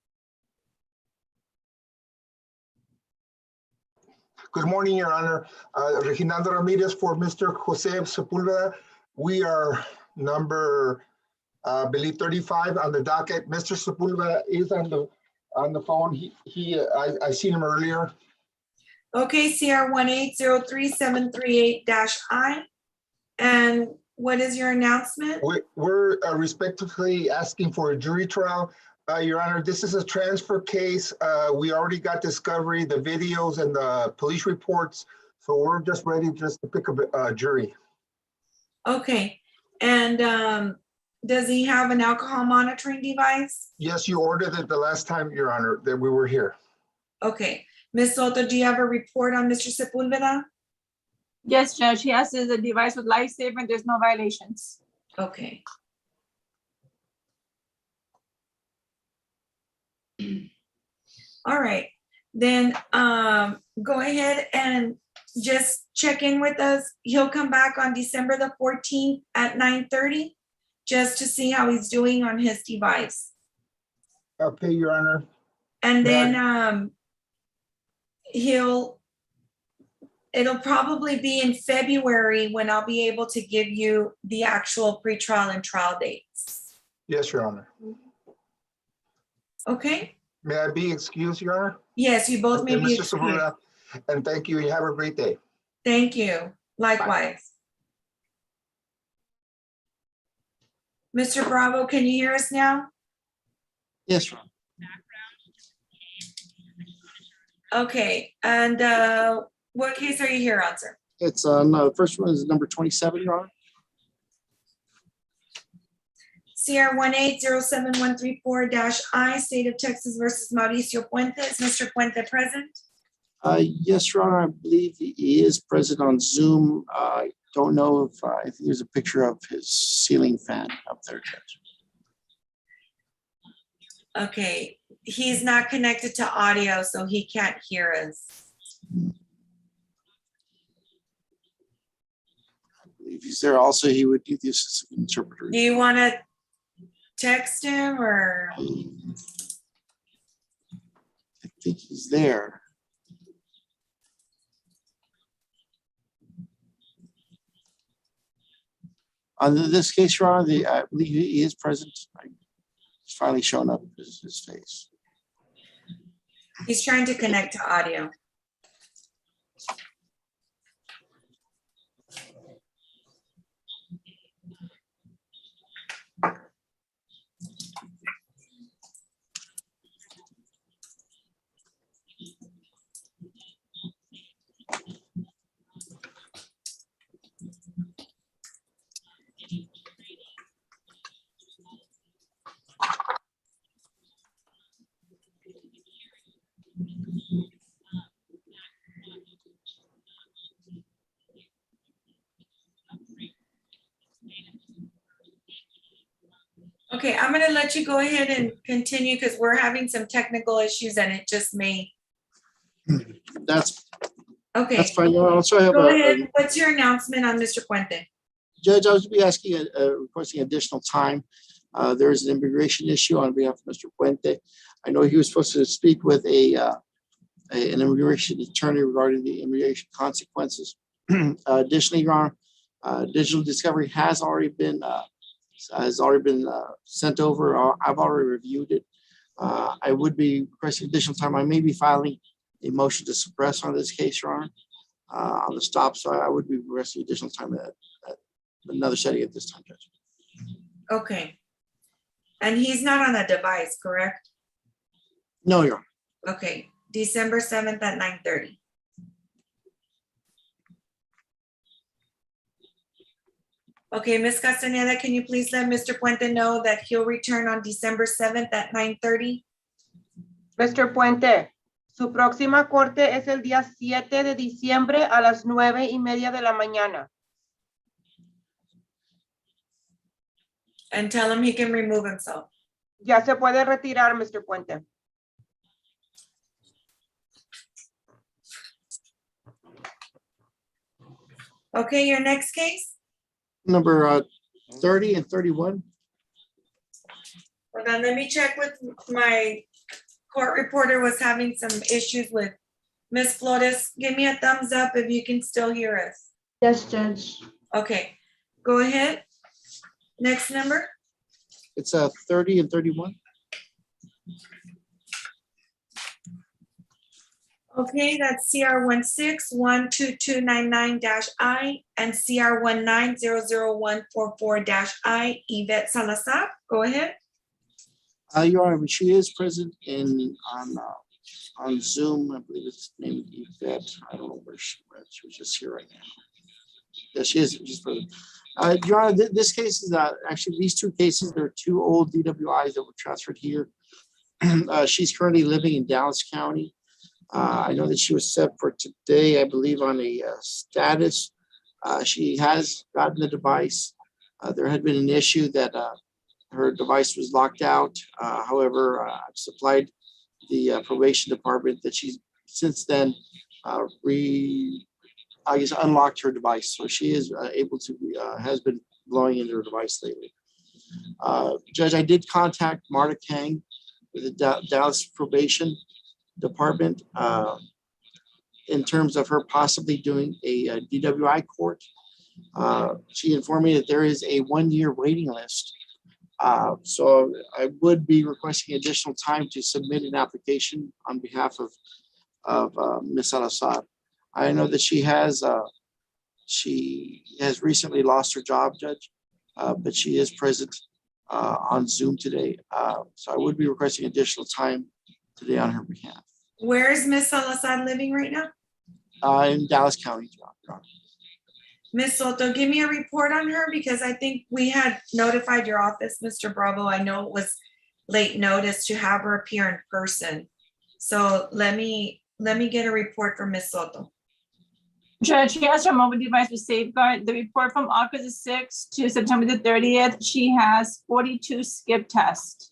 Good morning, Your Honor. Reginaldo Ramirez for Mr. Jose Sepulveda. We are number, I believe 35 on the docket. Mr. Sepulveda is on the phone. I seen him earlier. Okay, CR 1803738-I. And what is your announcement? We're respectively asking for a jury trial. Your Honor, this is a transfer case. We already got discovery, the videos and the police reports. So we're just ready just to pick up a jury. Okay, and does he have an alcohol monitoring device? Yes, you ordered it the last time, Your Honor, that we were here. Okay, Ms. Soto, do you have a report on Mr. Sepulveda? Yes, Judge, he has the device with lifesaver and there's no violations. Okay. All right, then go ahead and just check in with us. He'll come back on December the 14th at 9:30, just to see how he's doing on his device. Okay, Your Honor. And then it'll probably be in February when I'll be able to give you the actual pretrial and trial dates. Yes, Your Honor. Okay? May I be excused, Your Honor? Yes, you both may Okay, be Mr. excused. Sepulveda, and thank you. You have a great day. Thank you. Likewise. Mr. Bravo, can you hear us now? Yes, Ron. Okay, and what case are you here on, sir? It's no, the first one is number 27, Your Honor. CR 1807134-I, State of Texas versus Mauricio Puente. Is Mr. Puente present? Yes, Your Honor, I believe he is present on Zoom. I don't know if I think there's a picture of his ceiling fan up there, Judge. Okay, he's not connected to audio, so he can't hear us. If he's there also, he would need the assistant interpreter. Do you want to text him or? I think he's there. On this case, Your Honor, I believe he is present. He's finally shown up his face. He's trying to connect to audio. Okay, I'm gonna let you go ahead and continue because we're having some technical issues and it just may. That's Okay, That's fine. Your Honor. Also, I have go a ahead. What's your announcement on Mr. Puente? Judge, I was be asking, requesting additional time. There is an immigration issue on behalf of Mr. Puente. I know he was supposed to speak with an immigration attorney regarding the immigration consequences. Additionally, Your Honor, digital discovery has already been sent over. I've already reviewed it. I would be requesting additional time. I may be filing a motion to suppress on this case, Your Honor, on the stop. So I would be requesting additional time at another setting at this time, Judge. Okay. And he's not on a device, correct? No, Your Honor. Okay, December 7th at 9:30. Okay, Ms. Castaneda, can you please let Mr. Puente know that he'll return on December 7th at 9:30? Mr. Puente, su próxima corte es el día 7 de diciembre a las 9:30 de la mañana. And tell him he can remove himself. Ya se puede retirar, Mr. Puente. Okay, your next case? Number 30 and 31. Hold on, let me check with my court reporter was having some issues with Ms. Flores. Give me a thumbs up if you can still hear us. Yes, Judge. Okay, go ahead. Next number. It's 30 and 31. Okay, that's CR 16-12299-I and CR 19-00144-I, Yvette Salazar. Go ahead. Your Honor, she is present on Zoom. I believe it's named Yvette. I don't know where she went. She was just here right now. Yeah, she is. She's present. Your Honor, this case is actually these two cases. There are two old DWIs that were transferred here. She's currently living in Dallas County. I know that she was set for today, I believe, on a status. She has gotten the device. There had been an issue that her device was locked out. However, I've supplied the probation department that she's since then unlocked her device. So she is able to, has been blowing into her device lately. Judge, I did contact Marta Kang with the Dallas probation department in terms of her possibly doing a DWI court. She informed me that there is a 1-year waiting list. So I would be requesting additional time to submit an application on behalf of Ms. Salazar. I know that she has recently lost her job, Judge, but she is present on Zoom today. So I would be requesting additional time today on her behalf. Where is Ms. Salazar living right now? In Dallas County, Your Honor. Ms. Soto, give me a report on her because I think we had notified your office, Mr. Bravo. I know it was late notice to have her appear in person. So let me get a report from Ms. Soto. Judge, she has her mobile device with safeguard. The report from August the 6th to September the 30th, she has 42 skip tests.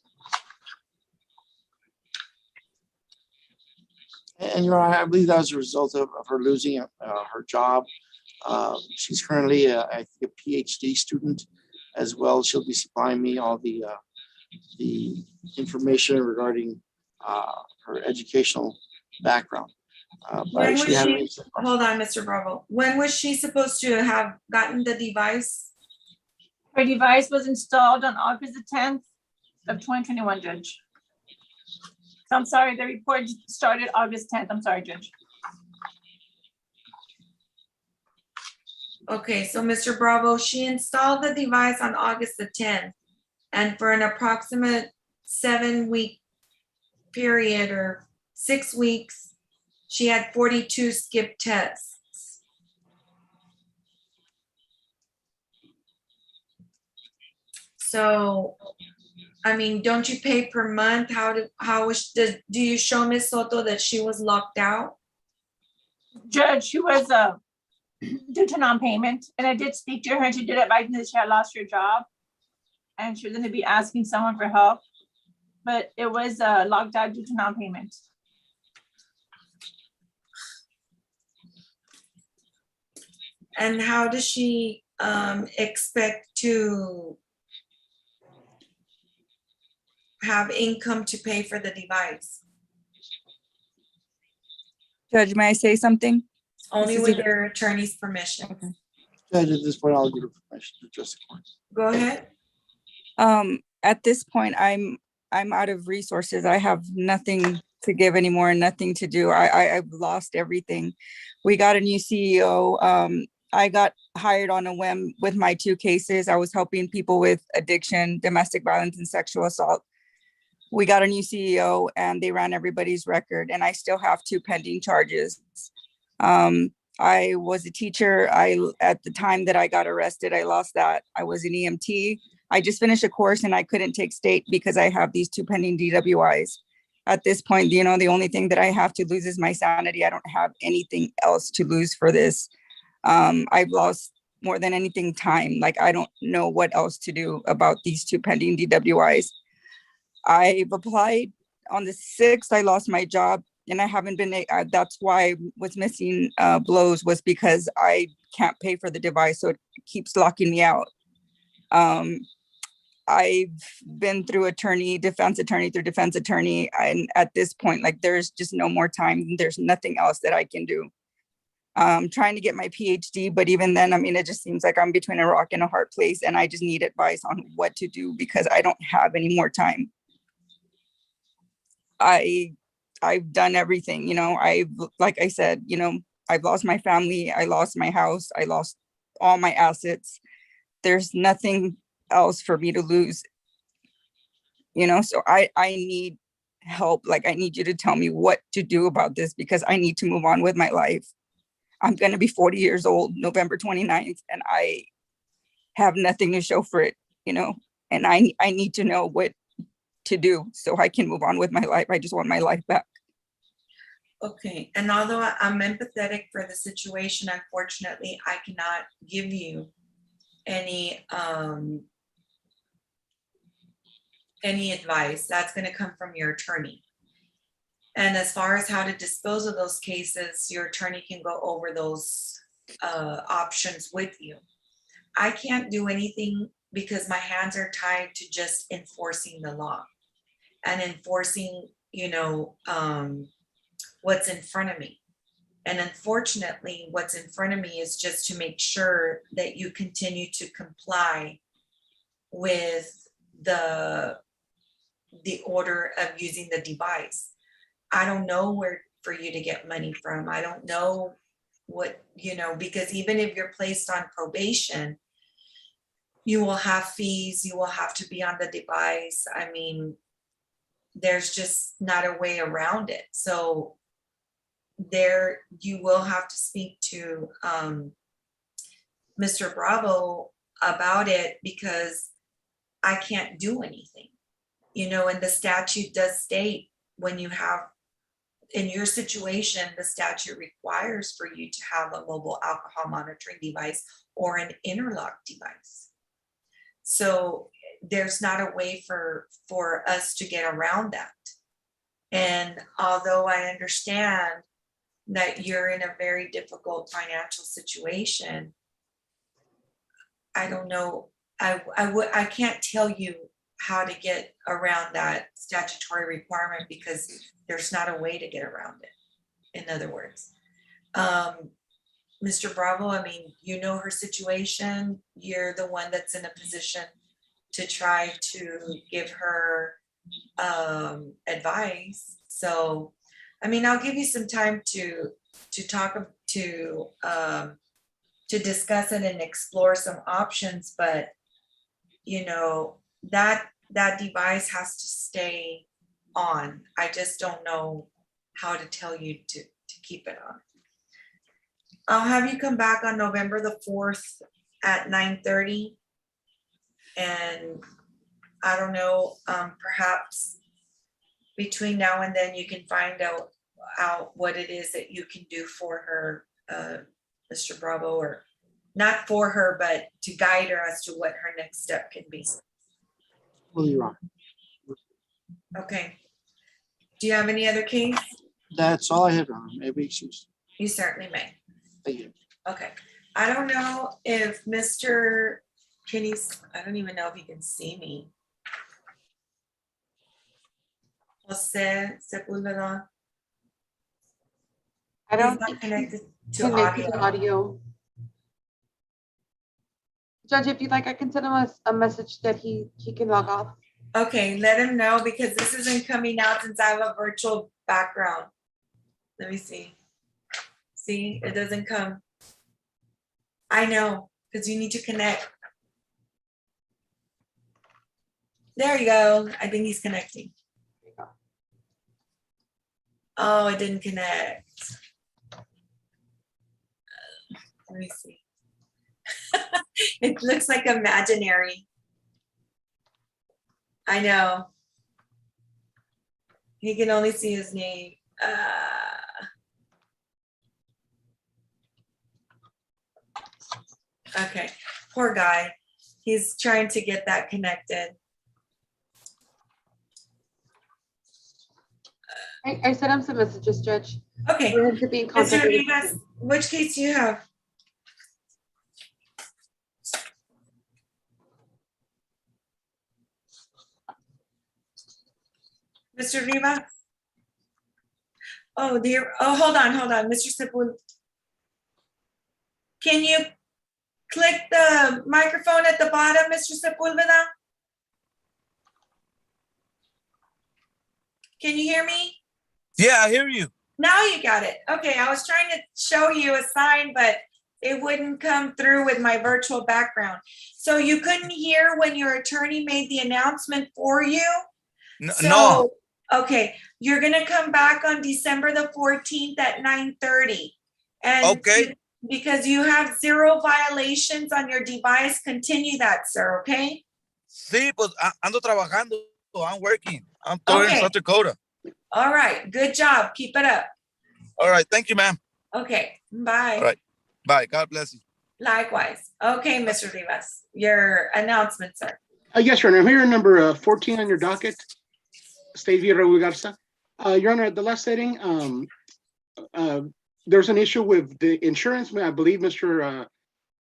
And Your Honor, I believe that was a result of her losing her job. She's currently, I think, a PhD student as well. She'll be supplying me all the information regarding her educational background. When was she, hold on, Mr. Bravo. When was she supposed to have gotten the device? Her device was installed on August the 10th of 2021, Judge. I'm sorry, the report started August 10th. I'm sorry, Judge. Okay, so Mr. Bravo, she installed the device on August the 10th. And for an approximate 7-week period or 6 weeks, she had 42 skip tests. So, I mean, don't you pay per month? Do you show Ms. Soto that she was locked out? Judge, she was due to non-payment, and I did speak to her, and she did advise me that she had lost her job, and she was going to be asking someone for help, but it was locked out due to non-payment. And how does she expect to have income to pay for the device? Judge, may I say something? Only This is with a- your attorney's permission. Judge, at this point, I'll give her permission to address the court. Go ahead. At this point, I'm out of resources. I have nothing to give anymore, nothing to do. I've lost everything. We got a new CEO. I got hired on a whim with my 2 cases. I was helping people with addiction, domestic violence, and sexual assault. We got a new CEO and they ran everybody's record, and I still have 2 pending charges. I was a teacher. At the time that I got arrested, I lost that. I was an EMT. I just finished a course and I couldn't take state because I have these 2 pending DWIs. At this point, the only thing that I have to lose is my sanity. I don't have anything else to lose for this. I've lost more than anything time. Like, I don't know what else to do about these 2 pending DWIs. I've applied on the 6th. I lost my job and I haven't been, that's why I was missing blows, was because I can't pay for the device. So it keeps locking me out. I've been through defense attorney. And at this point, like, there's just no more time. There's nothing else that I can do. Trying to get my PhD, but even then, I mean, it just seems like I'm between a rock and a hard place, and I just need advice on what to do because I don't have any more time. I've done everything, like I said, I've lost my family, I lost my house, I lost all my assets. There's nothing else for me to lose, so I need help. Like, I need you to tell me what to do about this because I need to move on with my life. I'm going to be 40 years old, November 29th, and I have nothing to show for it, and I need to know what to do so I can move on with my life. I just want my life back. Okay, and although I'm empathetic for the situation, unfortunately, I cannot give you any advice. That's going to come from your attorney. And as far as how to dispose of those cases, your attorney can go over those options with you. I can't do anything because my hands are tied to just enforcing the law and enforcing, what's in front of me. And unfortunately, what's in front of me is just to make sure that you continue to comply with the order of using the device. I don't know where for you to get money from. I don't know what, because even if you're placed on probation, you will have fees, you will have to be on the device. I mean, there's just not a way around it. So there, you will have to speak to Mr. Bravo about it because I can't do anything, and the statute does state when you have, in your situation, the statute requires for you to have a mobile alcohol monitoring device or an interlock device. So there's not a way for us to get around that. And although I understand that you're in a very difficult financial situation, I don't know, I can't tell you how to get around that statutory requirement because there's not a way to get around it. In other words, Mr. Bravo, I mean, her situation. You're the one that's in a position to try to give her advice. So, I mean, I'll give you some time to talk to discuss it and explore some options, but that device has to stay on. I just don't know how to tell you to keep it on. I'll have you come back on November the 4th at 9:30. And I don't know, perhaps between now and then you can find out what it is that you can do for her, Mr. Bravo, or not for her, but to guide her as to what her next step can be. Well, Your Honor. Okay. Do you have any other case? That's all I have, Your Honor. Maybe excuse. You certainly may. Thank you. Okay. I don't know if Mr. Kenny's, I don't even know if he can see me. Jose Sepulveda. I He's don't not think connected he's to connected to audio. audio. Judge, if you'd like, I can send him a message that he can log off. Okay, let him know because this isn't coming out since I have a virtual background. Let me see. See, it doesn't come. I know, because you need to connect. There you go. I think he's connecting. Oh, it didn't connect. Let me see. It looks like imaginary. I know. He can only see his name. Okay, poor guy. He's trying to get that connected. I sent him some messages, Judge. Okay. For him to be in contact Mr. with Rivas, which case do you have? Mr. Rivas? Oh, dear. Oh, hold on. Mr. Sepul. Can you click the microphone at the bottom, Mr. Sepulveda? Can you hear me? Yeah, I hear you. Now you got it. Okay, I was trying to show you a sign, but it wouldn't come through with my virtual background. So you couldn't hear when your attorney made the announcement for you? No. Okay, you're gonna come back on December the 14th at 9:30. And Okay. because you have 0 violations on your device, continue that, sir, okay? Sí, pues ando trabajando. I'm working. I'm totally in Okay. South Dakota. All right, good job. Keep it up. All right. Thank you, ma'am. Okay, bye. All right. Bye. God bless you. Likewise. Okay, Mr. Rivas, your announcement, sir. Yes, Your Honor. I'm here in number 14 on your docket. State via Raul Garza. Your Honor, at the last setting, there's an issue with the insurance. I believe Mr.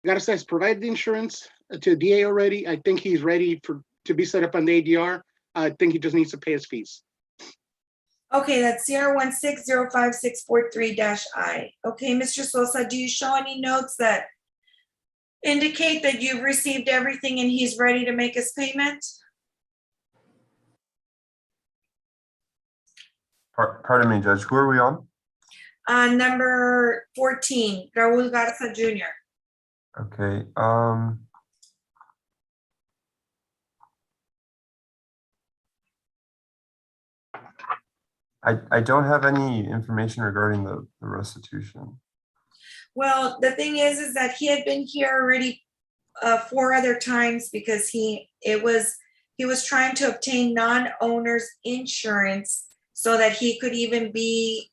Garza has provided the insurance to DA already. I think he's ready to be set up on the ADR. I think he just needs to pay his fees. Okay, that's CR160564-I. Okay, Mr. Sosa, do you show any notes that indicate that you've received everything and he's ready to make his payment? Pardon me, Judge, who are we on? Number 14, Raul Garza Jr. Okay, I don't have any information regarding the restitution. Well, the thing is that he had been here already 4 other times because he was trying to obtain non-owner's insurance so that he could even be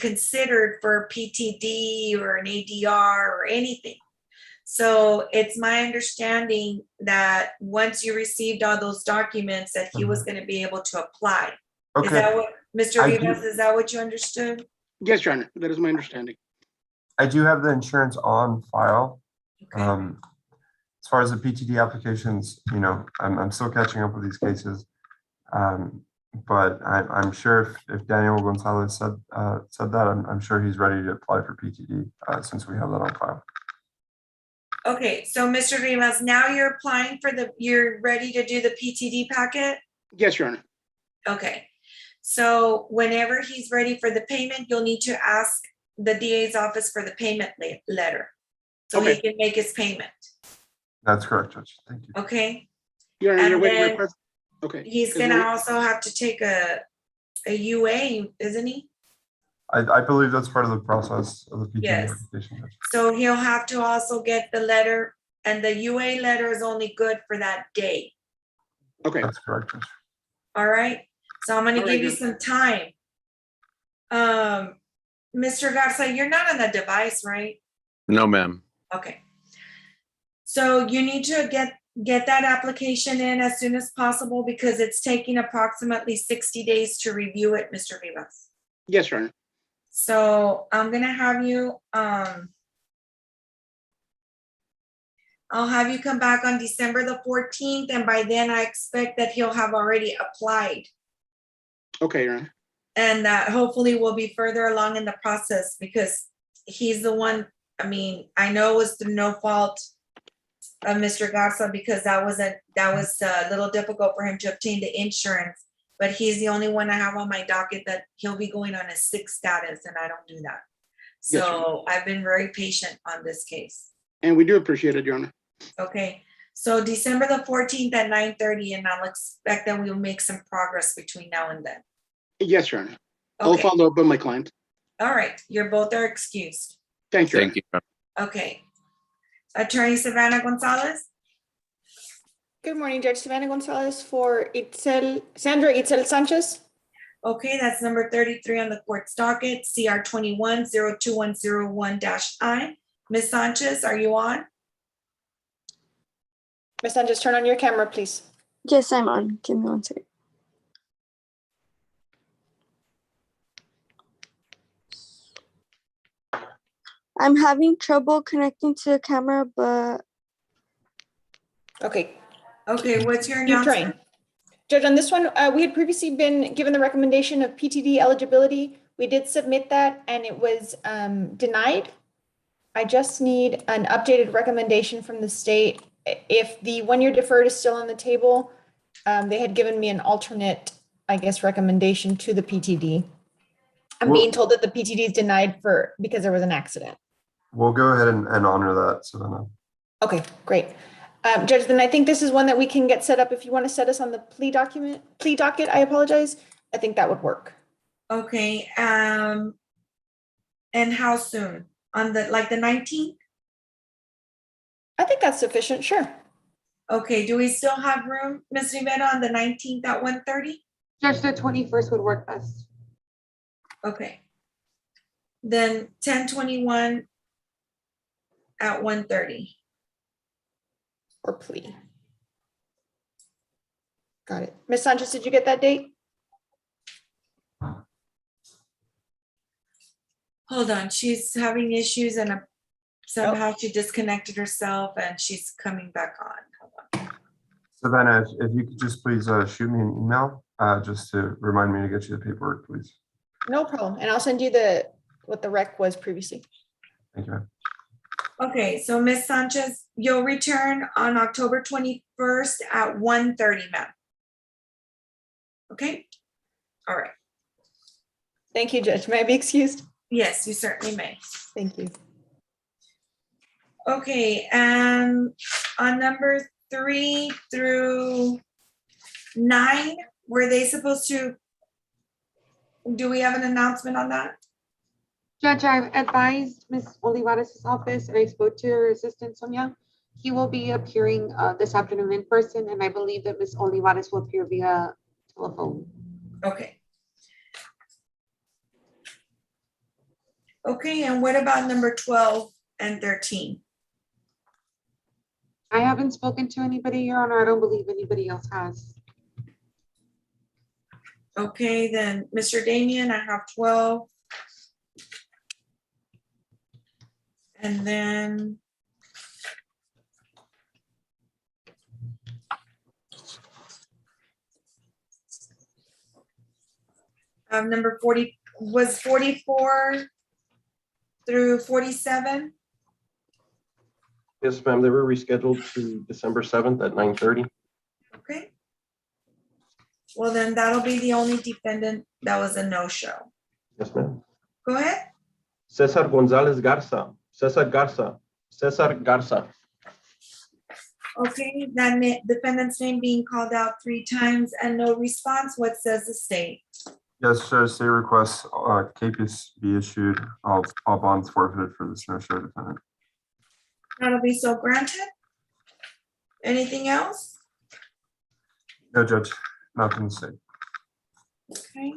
considered for PTD or an ADR or anything. So it's my understanding that once you received all those documents that he was going to be able to apply. Okay. Is that what, Mr. Rivas, is that what you understood? Yes, Your Honor. That is my understanding. I do have the insurance on file. Okay. As far as the PTD applications, you know, I'm still catching up with these cases. But I'm sure if Daniel Gonzalez said that, I'm sure he's ready to apply for PTD since we have that on file. Okay, so Mr. Rivas, now you're applying for you're ready to do the PTD packet? Yes, Your Honor. Okay, so whenever he's ready for the payment, you'll need to ask the DA's office for the payment letter. So he can make his payment. That's correct, Judge. Thank you. Okay. Your Honor, And you're waiting then request. Okay. he's gonna also have to take a UA, isn't he? I believe that's part of the process of the PTD Yes. application, Judge. So he'll have to also get the letter, and the UA letter is only good for that day. Okay. That's correct, Judge. All right, so I'm gonna All right, give you good. some time. Mr. Garza, you're not on the device, right? No, ma'am. Okay. So you need to get that application in as soon as possible because it's taking approximately 60 days to review it, Mr. Rivas. Yes, Your Honor. So I'm gonna have you, I'll have you come back on December the 14th, and by then I expect that he'll have already applied. Okay, Your Honor. And that hopefully we'll be further along in the process, because he's the one, I mean, I know it was through no fault of Mr. Garza, because that was a little difficult for him to obtain the insurance, but he's the only one I have on my docket that he'll be going on a 6 status, and I don't do that. Yes, So I've been very patient on this case. And we do appreciate it, Your Honor. Okay, so December the 14th at 9:30, and I'll expect that we'll make some progress between now and then. Yes, Your Honor. I'll Okay. follow up with my client. All right, you're both are excused. Thank you. Thank you. Okay. Attorney Savannah Gonzalez? Good morning, Judge Savannah Gonzalez for Sandra Itzel Sanchez. Okay, that's number 33 on the court's docket, CR 21-02101-I. Ms. Sanchez, are you on? Ms. Sanchez, turn on your camera, please. Yes, I'm on. Give me 1 second. I'm having trouble connecting to the camera, but Okay. Okay, what's your Keep announcement? trying. Judge, on this one, we had previously been given the recommendation of PTD eligibility. We did submit that and it was denied. I just need an updated recommendation from the state. If the 1-year deferred is still on the table, they had given me an alternate, I guess, recommendation to the PTD. I'm Well- being told that the PTD is denied because there was an accident. We'll go ahead and honor that, Savannah. Okay, great. Judge, then I think this is one that we can get set up. If you want to set us on the plea docket, I apologize. I think that would work. Okay, and how soon? On the 19th? I think that's sufficient, sure. Okay, do we still have room, Ms. Rivera, on the 19th at 1:30? Judge, the 21st would work best. Okay. Then 10/21 at 1:30. Or plea. Got it. Ms. Sanchez, did you get that date? Hold on, she's having issues and somehow she disconnected herself and she's coming back on. Hold on. Savannah, if you could just please shoot me an email, just to remind me to get you the paperwork, please. No problem. And I'll send you what the rec was previously. Thank you, ma'am. Okay, so Ms. Sanchez, you'll return on October 21st at 1:30, ma'am. Okay, all right. Thank you, Judge. May I be excused? Yes, you certainly may. Thank you. Okay, and on number 3 through 9, were they supposed to, do we have an announcement on that? Judge, I've advised Ms. Olivares' office and I spoke to her assistant Sonia. He will be appearing this afternoon in person, and I believe that Ms. Olivares will appear via telephone. Okay. Okay, and what about number 12 and 13? I haven't spoken to anybody, Your Honor. I don't believe anybody else has. Okay, then Mr. Damian, I have 12. And then number 40 was 44 through 47. Yes, ma'am, they were rescheduled to December 7th at 9:30. Okay. Well, then that'll be the only defendant that was a no-show. Yes, ma'am. Go ahead. Cesar Gonzalez Garza, Cesar Garza, Cesar Garza. Okay, that defendant's name being called out 3 times and no response. What says the state? Yes, Judge, state requests capias be issued, all bonds forfeited for this no-show defendant. That'll be so granted. Anything else? No, Judge, nothing to say. Okay.